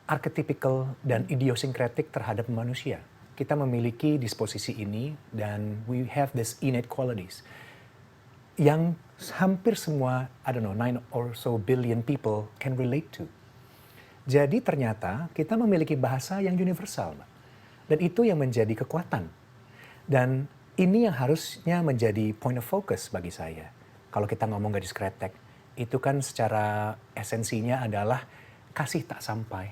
Speaker 3: archetypical dan idiosyncratic terhadap manusia. Kita memiliki disposisi ini dan we have this innate qualities yang hampir semua, 9 or so billion people can relate to. Jadi ternyata kita memiliki bahasa yang universal, Mbak. Dan itu yang menjadi kekuatan. Dan ini yang harusnya menjadi point of focus bagi saya. Kalau kita ngomong gadis kretek, itu kan secara esensinya adalah kasih tak sampai.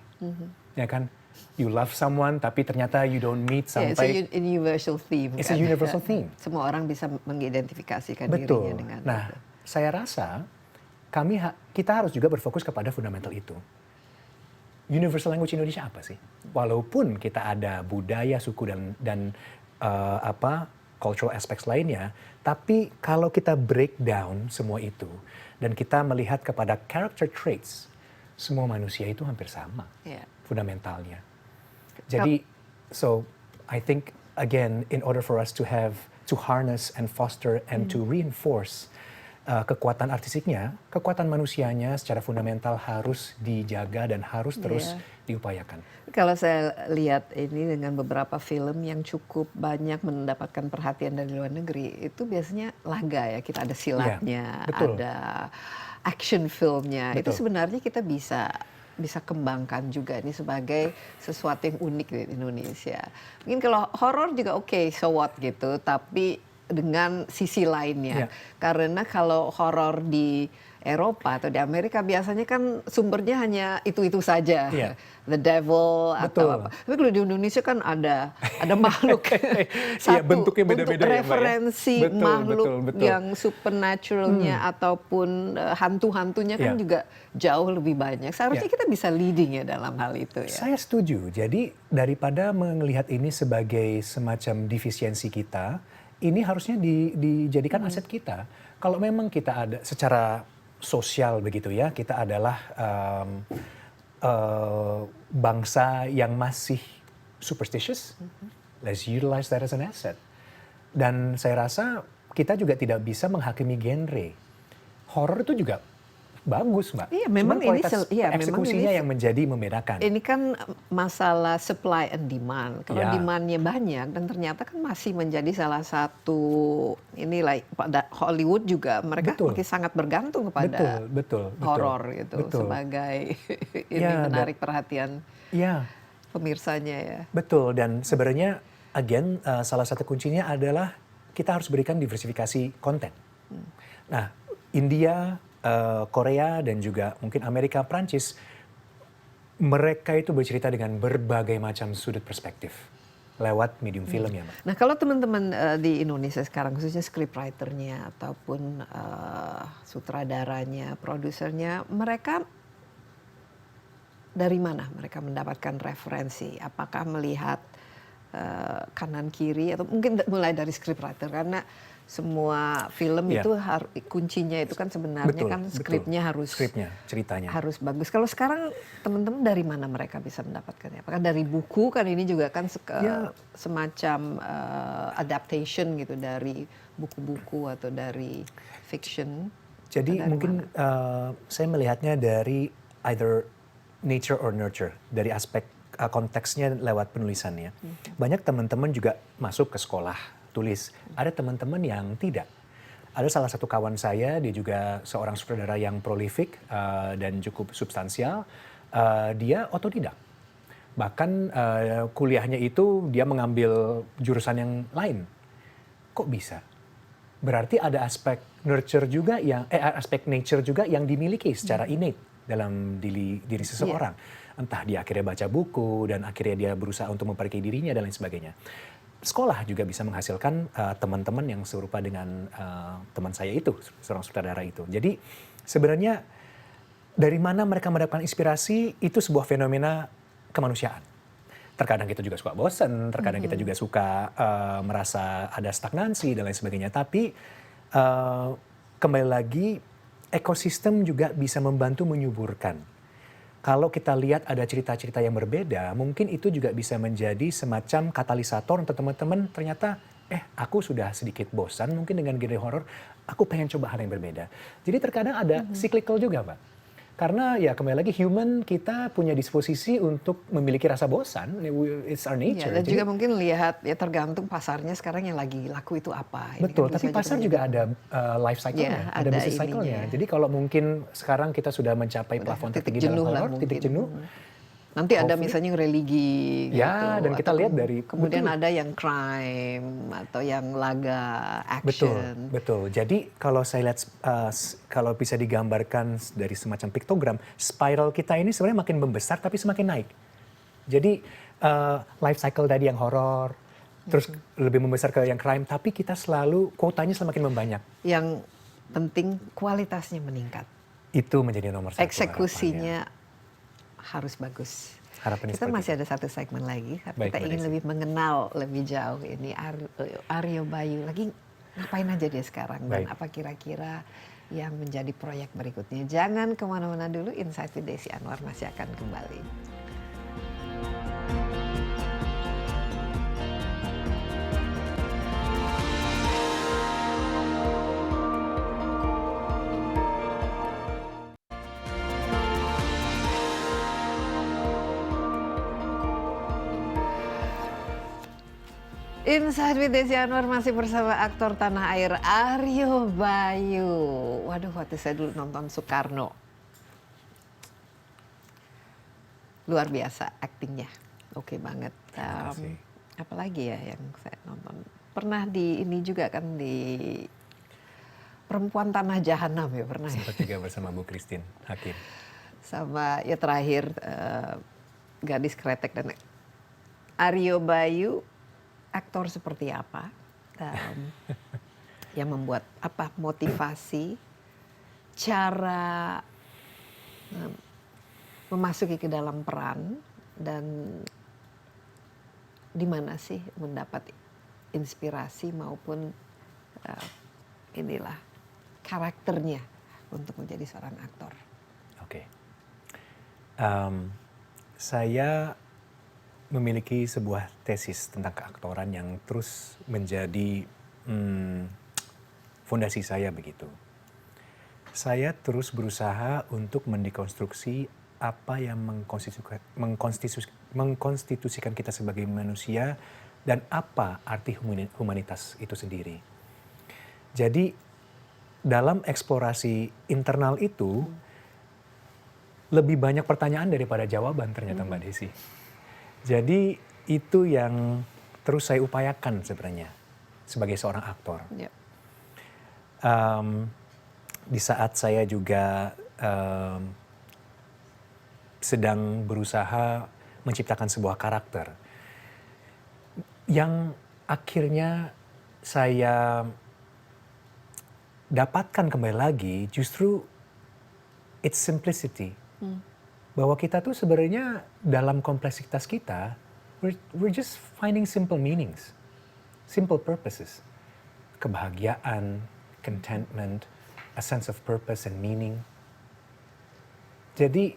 Speaker 3: Ya kan? You love someone tapi ternyata you don't meet sampai.
Speaker 1: It's a universal theme.
Speaker 3: It's a universal theme.
Speaker 1: Semua orang bisa mengidentifikasikan
Speaker 3: Betul.
Speaker 1: dirinya dengan
Speaker 3: itu. Saya rasa kita harus juga berfokus kepada fundamental itu. Universal language Indonesia apa sih? Walaupun kita ada budaya, suku dan cultural aspects lainnya, tapi kalau kita breakdown semua itu dan kita melihat kepada character traits, semua manusia itu hampir sama fundamentalnya. Jadi, so I think again, in order for us to harness and foster and to reinforce kekuatan artistiknya, kekuatan manusianya secara fundamental harus dijaga dan harus terus diupayakan.
Speaker 1: Kalau saya lihat ini dengan beberapa film yang cukup banyak mendapatkan perhatian dari luar negeri, itu biasanya laga ya, kita ada silatnya, ada action filmnya. Itu sebenarnya kita bisa bisa kembangkan juga ini sebagai sesuatu yang unik di Indonesia. Mungkin kalau horor juga oke, so what gitu, tapi dengan sisi lainnya.
Speaker 3: Iya.
Speaker 1: Karena kalau horor di Eropa atau di Amerika biasanya kan sumbernya hanya itu-itu saja.
Speaker 3: Iya.
Speaker 1: The devil atau
Speaker 3: Betul.
Speaker 1: apa. Tapi kalau di Indonesia kan ada makhluk
Speaker 3: Iya, bentuknya beda-beda ya, Mbak, ya.
Speaker 1: referensi
Speaker 3: Betul,
Speaker 1: makhluk
Speaker 3: betul.
Speaker 1: yang supernaturalnya ataupun hantu-hantunya kan
Speaker 3: Iya.
Speaker 1: juga jauh lebih banyak. Seharusnya
Speaker 3: Iya.
Speaker 1: kita bisa leading ya dalam hal itu ya.
Speaker 3: Saya setuju. Jadi daripada melihat ini sebagai semacam defisiensi kita, ini harusnya dijadikan aset kita. Kalau memang kita ada secara sosial begitu ya, kita adalah bangsa yang masih superstitious, let's utilize that as an asset. Dan saya rasa kita juga tidak bisa menghakimi genre. Horor itu juga bagus, Mbak.
Speaker 1: Iya, memang
Speaker 3: Cuman
Speaker 1: ini
Speaker 3: kualitas
Speaker 1: memang
Speaker 3: eksekusinya
Speaker 1: ini
Speaker 3: yang menjadi membedakan.
Speaker 1: Ini kan masalah supply and demand. Kalau
Speaker 3: Ya.
Speaker 1: demandnya banyak dan ternyata kan masih menjadi salah satu inilah pada Hollywood juga mereka
Speaker 3: Betul.
Speaker 1: masih sangat bergantung kepada
Speaker 3: Betul.
Speaker 1: horor gitu
Speaker 3: Betul.
Speaker 1: sebagai ini
Speaker 3: Ya,
Speaker 1: menarik perhatian
Speaker 3: Iya.
Speaker 1: pemirsanya ya.
Speaker 3: Betul, dan sebenarnya again salah satu kuncinya adalah kita harus berikan diversifikasi konten. Nah, India, Korea dan juga mungkin Amerika, Prancis, mereka itu bercerita dengan berbagai macam sudut perspektif lewat medium film ya, Mbak.
Speaker 1: Nah, kalau teman-teman di Indonesia sekarang khususnya scriptwriter-nya ataupun sutradaranya, produsernya, mereka dari mana mereka mendapatkan referensi? Apakah melihat kanan kiri atau mungkin mulai dari scriptwriter karena semua film
Speaker 3: Iya.
Speaker 1: itu kuncinya itu kan sebenarnya
Speaker 3: Betul,
Speaker 1: kan
Speaker 3: betul.
Speaker 1: skripnya harus
Speaker 3: ceritanya.
Speaker 1: harus bagus. Kalau sekarang teman-teman dari mana mereka bisa mendapatkannya? Apakah dari buku kan ini juga kan
Speaker 3: Ya.
Speaker 1: semacam adaptation gitu dari buku-buku atau dari fiction?
Speaker 3: Jadi
Speaker 1: Dari
Speaker 3: mungkin saya melihatnya dari either nature or nurture, dari aspek konteksnya lewat penulisannya. Banyak teman-teman juga masuk ke sekolah tulis, ada teman-teman yang tidak. Ada salah satu kawan saya, dia juga seorang sutradara yang prolific dan cukup substansial, dia otodidak. Bahkan kuliahnya itu dia mengambil jurusan yang lain. Kok bisa? Berarti ada aspek nurture juga yang aspek nature juga yang dimiliki secara innate dalam diri seseorang. Entah dia akhirnya baca buku dan akhirnya dia berusaha untuk memperbaiki dirinya dan lain sebagainya. Sekolah juga bisa menghasilkan teman-teman yang serupa dengan teman saya itu, seorang sutradara itu. Jadi sebenarnya dari mana mereka mendapatkan inspirasi itu sebuah fenomena kemanusiaan. Terkadang kita juga suka bosan, terkadang kita juga suka merasa ada stagnansi dan lain sebagainya. Tapi kembali lagi ekosistem juga bisa membantu menyuburkan. Kalau kita lihat ada cerita-cerita yang berbeda, mungkin itu juga bisa menjadi semacam katalisator untuk teman-teman ternyata, aku sudah sedikit bosan mungkin dengan genre horor, aku pengen coba hal yang berbeda. Jadi terkadang ada cyclical juga, Mbak. Karena ya kembali lagi human kita punya disposisi untuk memiliki rasa bosan, it's our nature.
Speaker 1: Ya, dan
Speaker 3: Jadi,
Speaker 1: juga mungkin lihat ya tergantung pasarnya sekarang yang lagi laku itu apa. Ini
Speaker 3: betul,
Speaker 1: kan
Speaker 3: tapi
Speaker 1: bisa
Speaker 3: pasar juga ada life
Speaker 1: Ya,
Speaker 3: cycle-nya,
Speaker 1: ada
Speaker 3: ada business
Speaker 1: ininya.
Speaker 3: cycle-nya. Jadi kalau mungkin sekarang kita sudah mencapai
Speaker 1: Udah
Speaker 3: plafon
Speaker 1: titik
Speaker 3: tertinggi dalam
Speaker 1: jenuh lah
Speaker 3: horor, titik
Speaker 1: mungkin.
Speaker 3: jenuh.
Speaker 1: Nanti ada
Speaker 3: Hopefully.
Speaker 1: misalnya yang religi
Speaker 3: Ya,
Speaker 1: gitu.
Speaker 3: dan kita
Speaker 1: atau
Speaker 3: lihat dari-
Speaker 1: kemudian
Speaker 3: betul.
Speaker 1: ada yang crime atau yang laga
Speaker 3: Betul,
Speaker 1: action.
Speaker 3: betul. Jadi kalau saya lihat, kalau bisa digambarkan dari semacam piktogram, spiral kita ini sebenarnya makin membesar tapi semakin naik. Jadi life cycle tadi yang horor, terus lebih membesar ke yang crime, tapi kita selalu kuotanya semakin membanyak.
Speaker 1: Yang penting kualitasnya meningkat.
Speaker 3: Itu menjadi nomor satu.
Speaker 1: Eksekusinya harus bagus.
Speaker 3: Harapannya
Speaker 1: Kita
Speaker 3: seperti
Speaker 1: masih ada satu segmen lagi.
Speaker 3: Baik,
Speaker 1: Kita
Speaker 3: Mbak
Speaker 1: ingin
Speaker 3: Desi.
Speaker 1: lebih mengenal lebih jauh ini Aryo Bayu. Lagi ngapain aja dia sekarang dan
Speaker 3: Baik.
Speaker 1: apa kira-kira yang menjadi proyek berikutnya. Jangan kemana-mana dulu. Insight with Desi Anwar masih akan kembali. Insight with Desi Anwar masih bersama aktor tanah air Aryo Bayu. Waduh, waktu saya dulu nonton Soekarno. luar biasa aktingnya, oke banget.
Speaker 3: Terima kasih.
Speaker 1: Apalagi ya yang saya nonton, pernah di ini juga kan di Perempuan Tanah Jahanam ya pernah ya?
Speaker 3: Sempat juga bersama Bu Christine Hakim.
Speaker 1: Sama ya terakhir Gadis Kretek dan Aryo Bayu, aktor seperti apa yang membuat apa motivasi cara memasuki ke dalam peran, dan di mana sih mendapat inspirasi maupun inilah karakternya untuk menjadi seorang aktor.
Speaker 3: Oke. Saya memiliki sebuah tesis tentang keaktoran yang terus menjadi fondasi saya begitu. Saya terus berusaha untuk mendekonstruksi apa yang mengkonstitusikan kita sebagai manusia dan apa arti humanitas itu sendiri. Jadi dalam eksplorasi internal itu lebih banyak pertanyaan daripada jawaban ternyata Mbak Desi. Jadi itu yang terus saya upayakan sebenarnya sebagai seorang aktor.
Speaker 1: Yep.
Speaker 3: Di saat saya juga sedang berusaha menciptakan sebuah karakter yang akhirnya saya dapatkan kembali lagi justru its simplicity. Bahwa kita tuh sebenarnya dalam kompleksitas kita, we're just finding simple meanings, simple purposes. Kebahagiaan, contentment, a sense of purpose and meaning. Jadi,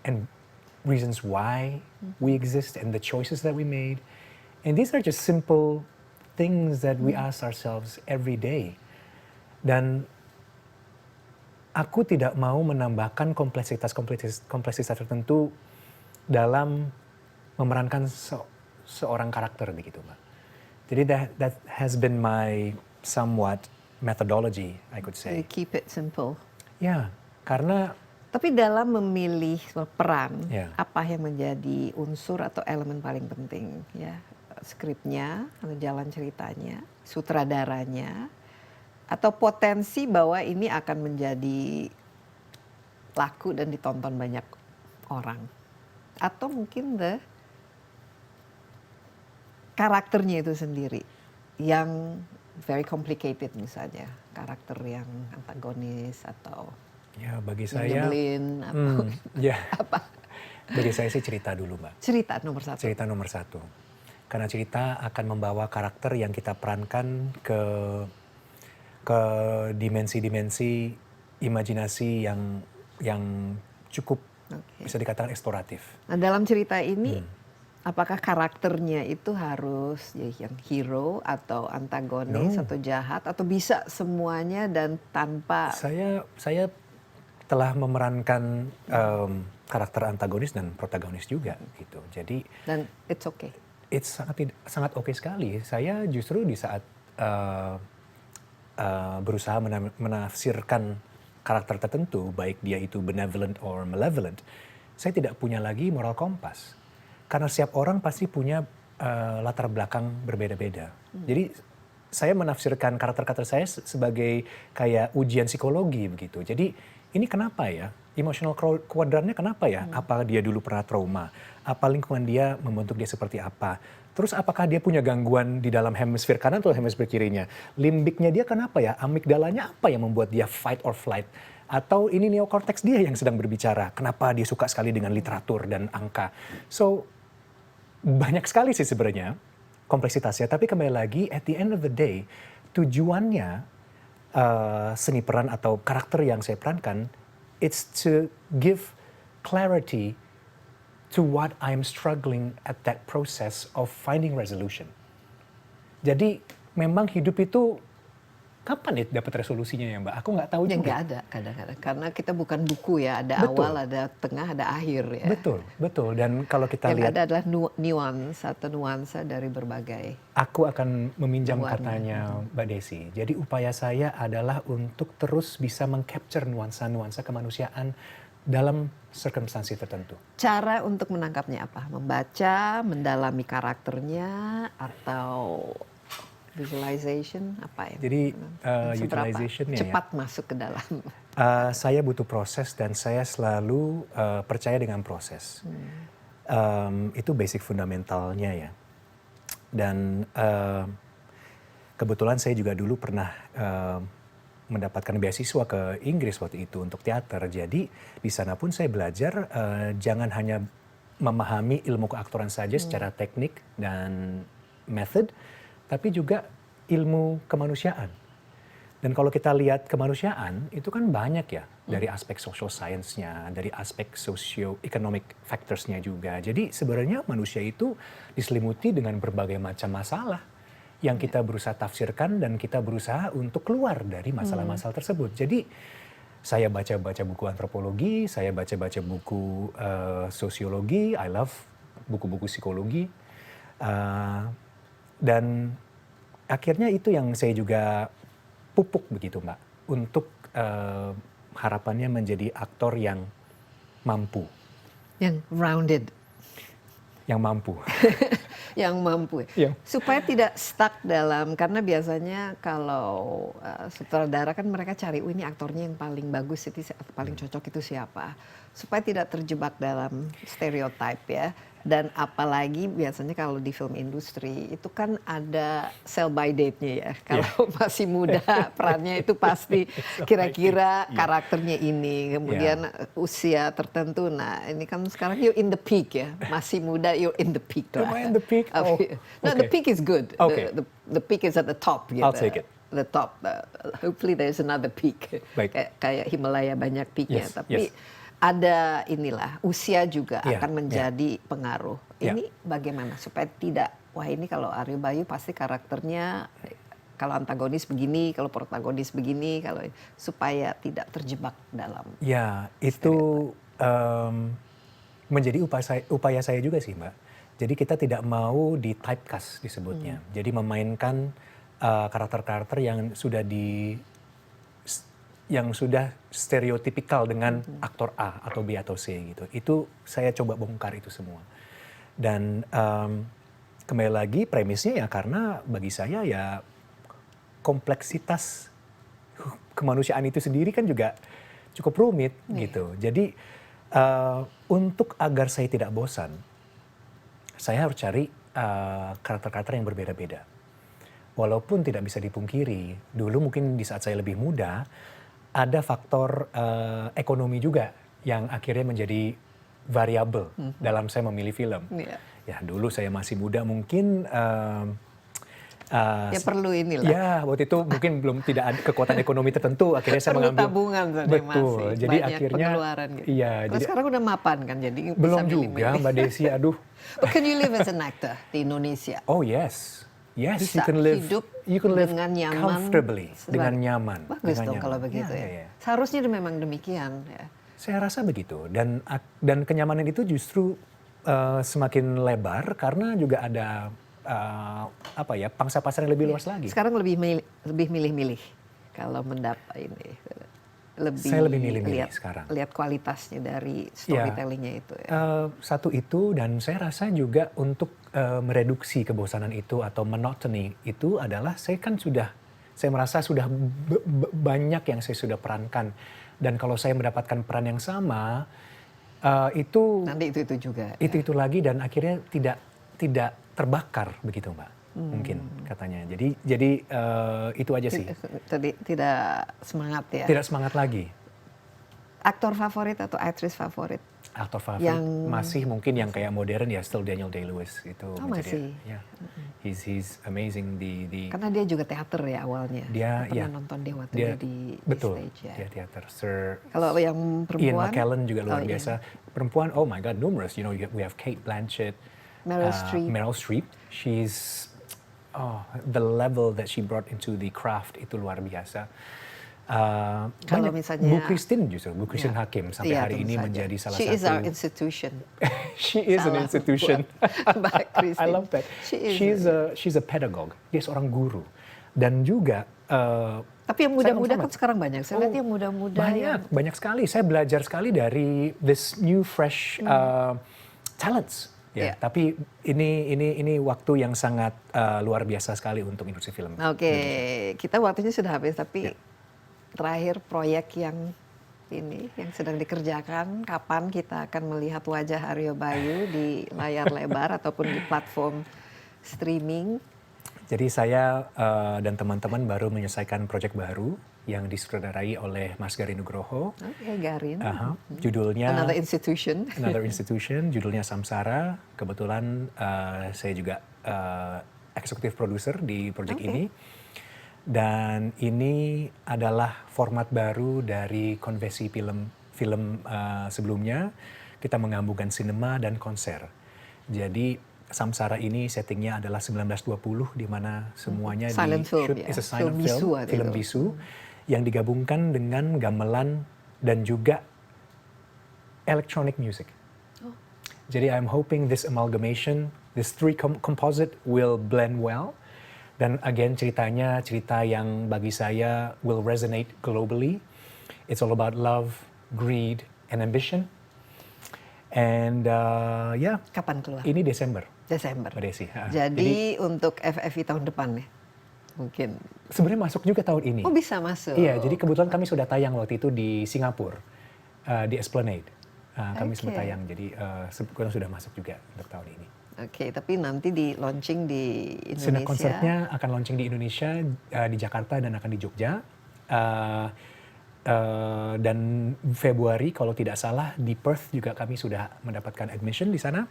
Speaker 3: and reasons why we exist and the choices that we made. And these are just simple things that we ask ourselves every day. Dan aku tidak mau menambahkan kompleksitas tertentu dalam memerankan seorang karakter begitu, Mbak. Jadi that has been my somewhat methodology, I could say.
Speaker 1: You keep it simple.
Speaker 3: Ya, karena
Speaker 1: Tapi dalam memilih peran,
Speaker 3: Ya.
Speaker 1: apa yang menjadi unsur atau elemen paling penting? Ya, skripnya, atau jalan ceritanya, sutradaranya, atau potensi bahwa ini akan menjadi laku dan ditonton banyak orang, atau mungkin karakternya itu sendiri yang very complicated, misalnya karakter yang antagonis atau
Speaker 3: ya bagi
Speaker 1: yang
Speaker 3: saya,
Speaker 1: nyebelin, atau
Speaker 3: ya
Speaker 1: apa?
Speaker 3: bagi saya sih cerita dulu, Mbak.
Speaker 1: Cerita nomor satu.
Speaker 3: Cerita nomor satu. Karena cerita akan membawa karakter yang kita perankan ke dimensi-dimensi imajinasi yang cukup bisa dikatakan eksploratif.
Speaker 1: Nah, dalam cerita ini apakah karakternya itu harus ya, yang hero atau antagonis atau jahat, atau bisa semuanya dan tanpa?
Speaker 3: Saya telah memerankan karakter antagonis dan protagonis juga gitu. Jadi
Speaker 1: Dan it's okay.
Speaker 3: It's sangat oke sekali. Saya justru di saat berusaha menafsirkan karakter tertentu, baik dia itu benevolent or malevolent, saya tidak punya lagi moral kompas. Karena setiap orang pasti punya latar belakang berbeda-beda. Jadi saya menafsirkan karakter-karakter saya sebagai kayak ujian psikologi begitu. Jadi ini kenapa ya? Emotional quadrantnya kenapa ya? Apa dia dulu pernah trauma? Apa lingkungan dia membentuk dia seperti apa? Terus apakah dia punya gangguan di dalam hemisfer kanan atau hemisfer kirinya? Limbiknya dia kenapa ya? Amigdalanya apa yang membuat dia fight or flight? Atau ini neokorteks dia yang sedang berbicara? Kenapa dia suka sekali dengan literatur dan angka? So, banyak sekali sih sebenarnya kompleksitasnya. Tapi kembali lagi, at the end of the day, tujuannya seni peran atau karakter yang saya perankan, it's to give clarity to what I'm struggling at that process of finding resolution. Jadi memang hidup itu kapan ya dapat resolusinya ya, Mbak? Aku nggak tahu
Speaker 1: Ya
Speaker 3: juga.
Speaker 1: nggak ada kadang-kadang, karena kita bukan buku ya, ada
Speaker 3: Betul.
Speaker 1: awal, ada tengah, ada akhir ya.
Speaker 3: Betul. Dan kalau kita
Speaker 1: Yang
Speaker 3: lihat,
Speaker 1: ada adalah nuansa dari berbagai.
Speaker 3: aku akan meminjam
Speaker 1: Warna.
Speaker 3: katanya Mbak Desi. Jadi upaya saya adalah untuk terus bisa mengcapture nuansa-nuansa kemanusiaan dalam circumstansi tertentu.
Speaker 1: Cara untuk menangkapnya apa? Membaca, mendalami karakternya, atau visualization apa ya?
Speaker 3: Jadi
Speaker 1: Seberapa
Speaker 3: utilizationnya
Speaker 1: cepat masuk ke dalam?
Speaker 3: Saya butuh proses dan saya selalu percaya dengan proses. Itu basic fundamentalnya ya. Dan kebetulan saya juga dulu pernah mendapatkan beasiswa ke Inggris waktu itu untuk teater. Jadi di sana pun saya belajar jangan hanya memahami ilmu keaktoran saja secara teknik dan method, tapi juga ilmu kemanusiaan. Dan kalau kita lihat kemanusiaan itu kan banyak ya, dari aspek social science-nya, dari aspek socio-economic factors-nya juga. Jadi sebenarnya manusia itu diselimuti dengan berbagai macam masalah yang kita berusaha tafsirkan dan kita berusaha untuk keluar dari masalah-masalah tersebut. Jadi saya baca-baca buku antropologi, saya baca-baca buku sosiologi, I love buku-buku psikologi. Dan akhirnya itu yang saya juga pupuk begitu Mbak, untuk harapannya menjadi aktor yang mampu.
Speaker 1: Yang rounded.
Speaker 3: Yang mampu.
Speaker 1: Yang mampu.
Speaker 3: Iya.
Speaker 1: Supaya tidak stuck dalam, karena biasanya kalau sutradara kan mereka cari, ini aktornya yang paling bagus, itu paling cocok itu siapa. Supaya tidak terjebak dalam stereotip ya. Dan apalagi biasanya kalau di film industri itu kan ada sell by date-nya ya. Kalau masih muda perannya itu pasti kira-kira karakternya ini. Kemudian usia tertentu. Nah ini kan sekarang you're in the peak ya. Masih muda you're in the peak.
Speaker 3: Am I in the peak? Oh,
Speaker 1: no, the peak is good.
Speaker 3: Okay.
Speaker 1: The peak is at the top. Gitu.
Speaker 3: I'll take it.
Speaker 1: The top. Hopefully there's another peak.
Speaker 3: Baik.
Speaker 1: Kayak Himalaya banyak peaknya.
Speaker 3: Yes,
Speaker 1: Tapi
Speaker 3: yes.
Speaker 1: ada inilah, usia juga akan menjadi pengaruh. Ini bagaimana supaya tidak, wah ini kalau Aryo Bayu pasti karakternya kalau antagonis begini, kalau protagonis begini, kalau supaya tidak terjebak dalam.
Speaker 3: Ya, itu menjadi upaya saya juga sih Mbak. Jadi kita tidak mau di typecast disebutnya. Jadi memainkan karakter-karakter yang sudah stereotipikal dengan aktor A atau B atau C gitu. Itu saya coba bongkar itu semua. Dan kembali lagi premisnya ya karena bagi saya ya kompleksitas kemanusiaan itu sendiri kan juga cukup rumit gitu. Jadi untuk agar saya tidak bosan, saya harus cari karakter-karakter yang berbeda-beda. Walaupun tidak bisa dipungkiri, dulu mungkin di saat saya lebih muda, ada faktor ekonomi juga yang akhirnya menjadi variabel dalam saya memilih film. Ya dulu saya masih muda mungkin
Speaker 1: ya perlu inilah.
Speaker 3: Ya waktu itu mungkin belum tidak ada kekuatan ekonomi tertentu. Akhirnya saya
Speaker 1: perlu
Speaker 3: mengambil
Speaker 1: tabungan saja
Speaker 3: betul.
Speaker 1: masih.
Speaker 3: Jadi
Speaker 1: banyak
Speaker 3: akhirnya
Speaker 1: pengeluaran gitu.
Speaker 3: Iya.
Speaker 1: Kalau
Speaker 3: Jadi
Speaker 1: sekarang udah mapan kan, jadi
Speaker 3: belum
Speaker 1: bisa
Speaker 3: juga
Speaker 1: milih-milih.
Speaker 3: Mbak Desi. Aduh.
Speaker 1: But can you live as an actor di Indonesia?
Speaker 3: Oh yes. Yes,
Speaker 1: Bisa
Speaker 3: you can live
Speaker 1: dengan nyaman,
Speaker 3: comfortably, dengan nyaman.
Speaker 1: Bagus
Speaker 3: dengan
Speaker 1: dong
Speaker 3: nyaman.
Speaker 1: kalau begitu
Speaker 3: Ya,
Speaker 1: ya.
Speaker 3: ya, ya.
Speaker 1: Seharusnya memang demikian ya.
Speaker 3: Saya rasa begitu. Dan kenyamanan itu justru semakin lebar karena juga ada pangsa pasar yang lebih luas lagi.
Speaker 1: Sekarang lebih milih-milih kalau mendapat ini.
Speaker 3: Saya lebih milih-milih sekarang.
Speaker 1: Lihat kualitasnya dari storytellingnya itu ya.
Speaker 3: Satu itu, dan saya rasa juga untuk mereduksi kebosanan itu atau monotony itu adalah saya merasa sudah banyak yang saya sudah perankan. Dan kalau saya mendapatkan peran yang sama, itu
Speaker 1: nanti itu juga.
Speaker 3: Itu lagi dan akhirnya tidak terbakar begitu Mbak. Mungkin katanya. Jadi itu aja sih.
Speaker 1: Tidak semangat ya.
Speaker 3: Tidak semangat lagi.
Speaker 1: Aktor favorit atau aktris favorit?
Speaker 3: Aktor favorit masih mungkin yang kayak modern ya, still Daniel Day-Lewis itu.
Speaker 1: Masih.
Speaker 3: Ya, he's amazing
Speaker 1: Karena dia juga teater ya awalnya.
Speaker 3: Dia
Speaker 1: pernah nonton dia waktu dia di stage ya.
Speaker 3: Dia teater.
Speaker 1: Kalau yang perempuan,
Speaker 3: Ian McKellen juga luar biasa. Perempuan, oh my God, numerous. You know, we have Kate Blanchett, Meryl Streep. She's the level that she brought into the craft itu luar biasa.
Speaker 1: Kalau misalnya
Speaker 3: Bu Christine Hakim sampai hari ini menjadi salah satu.
Speaker 1: She is our institution.
Speaker 3: She is an institution.
Speaker 1: Mbak Christine.
Speaker 3: I love that. She's a pedagogue. Dia seorang guru. Dan juga
Speaker 1: Tapi yang muda-muda kan sekarang banyak. Saya lihat yang muda-muda
Speaker 3: banyak sekali. Saya belajar sekali dari this new fresh talents. Ya, tapi ini waktu yang sangat luar biasa sekali untuk industri film.
Speaker 1: Oke, kita waktunya sudah habis, tapi terakhir proyek yang sedang dikerjakan, kapan kita akan melihat wajah Aryo Bayu di layar lebar ataupun di platform streaming?
Speaker 3: Jadi saya dan teman-teman baru menyelesaikan proyek baru yang disutradarai oleh Mas Garin Nugroho.
Speaker 1: Oke, Garin.
Speaker 3: Judulnya
Speaker 1: Another Institution.
Speaker 3: Another Institution, judulnya Samsara. Kebetulan saya juga eksekutif produser di proyek ini. Dan ini adalah format baru dari konvensi film sebelumnya. Kita menggabungkan sinema dan konser. Jadi Samsara ini settingnya adalah 1920 di mana semuanya
Speaker 1: silent film,
Speaker 3: is a silent film bisu yang digabungkan dengan gamelan dan juga electronic music. Jadi I'm hoping this amalgamation, this three composite will blend well. Dan again ceritanya cerita yang bagi saya will resonate globally. It's all about love, greed, and ambition. And
Speaker 1: kapan keluar?
Speaker 3: Ini Desember.
Speaker 1: Desember.
Speaker 3: Mbak Desi.
Speaker 1: Jadi untuk FFI tahun depan ya? Mungkin.
Speaker 3: Sebenarnya masuk juga tahun ini.
Speaker 1: Oh, bisa masuk.
Speaker 3: Iya, jadi kebetulan kami sudah tayang waktu itu di Singapura, di Esplanade. Kami sempat tayang, jadi kebetulan sudah masuk juga untuk tahun ini.
Speaker 1: Oke, tapi nanti di launching di Indonesia.
Speaker 3: Sudah konsernya akan launching di Indonesia, di Jakarta dan akan di Jogja. Dan Februari kalau tidak salah di Perth juga kami sudah mendapatkan admission di sana.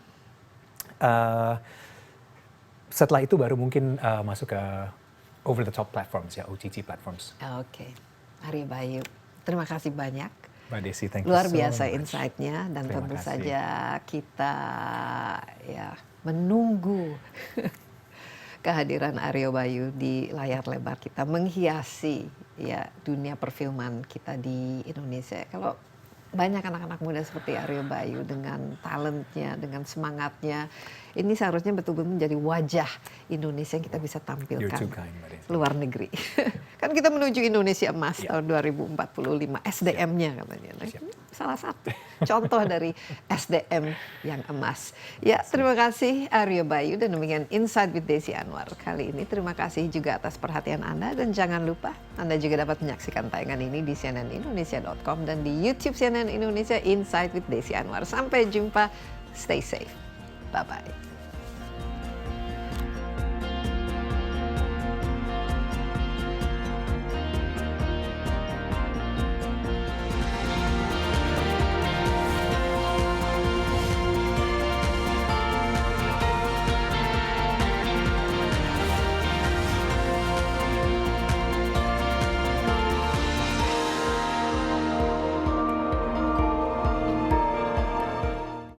Speaker 3: Setelah itu baru mungkin masuk ke over the top platforms ya, OTT platforms.
Speaker 1: Oke, Aryo Bayu, terima kasih banyak.
Speaker 3: Mbak Desi, thank you
Speaker 1: Luar
Speaker 3: so
Speaker 1: biasa
Speaker 3: much.
Speaker 1: insight-nya dan
Speaker 3: Terima
Speaker 1: tentu
Speaker 3: kasih.
Speaker 1: saja kita menunggu kehadiran Aryo Bayu di layar lebar kita menghiasi dunia perfilman kita di Indonesia. Kalau banyak anak-anak muda seperti Aryo Bayu dengan talentnya, dengan semangatnya, ini seharusnya betul-betul menjadi wajah Indonesia yang kita bisa tampilkan luar negeri. Kan kita menuju Indonesia emas tahun 2045, SDM-nya katanya. Nah, salah satu contoh dari SDM yang emas. Ya, terima kasih Aryo Bayu dan demikian Insight with Desi Anwar kali ini. Terima kasih juga atas perhatian Anda dan jangan lupa Anda juga dapat menyaksikan tayangan ini di cnnindonesia.com dan di YouTube CNN Indonesia Insight with Desi Anwar. Sampai jumpa, stay safe. Bye-bye.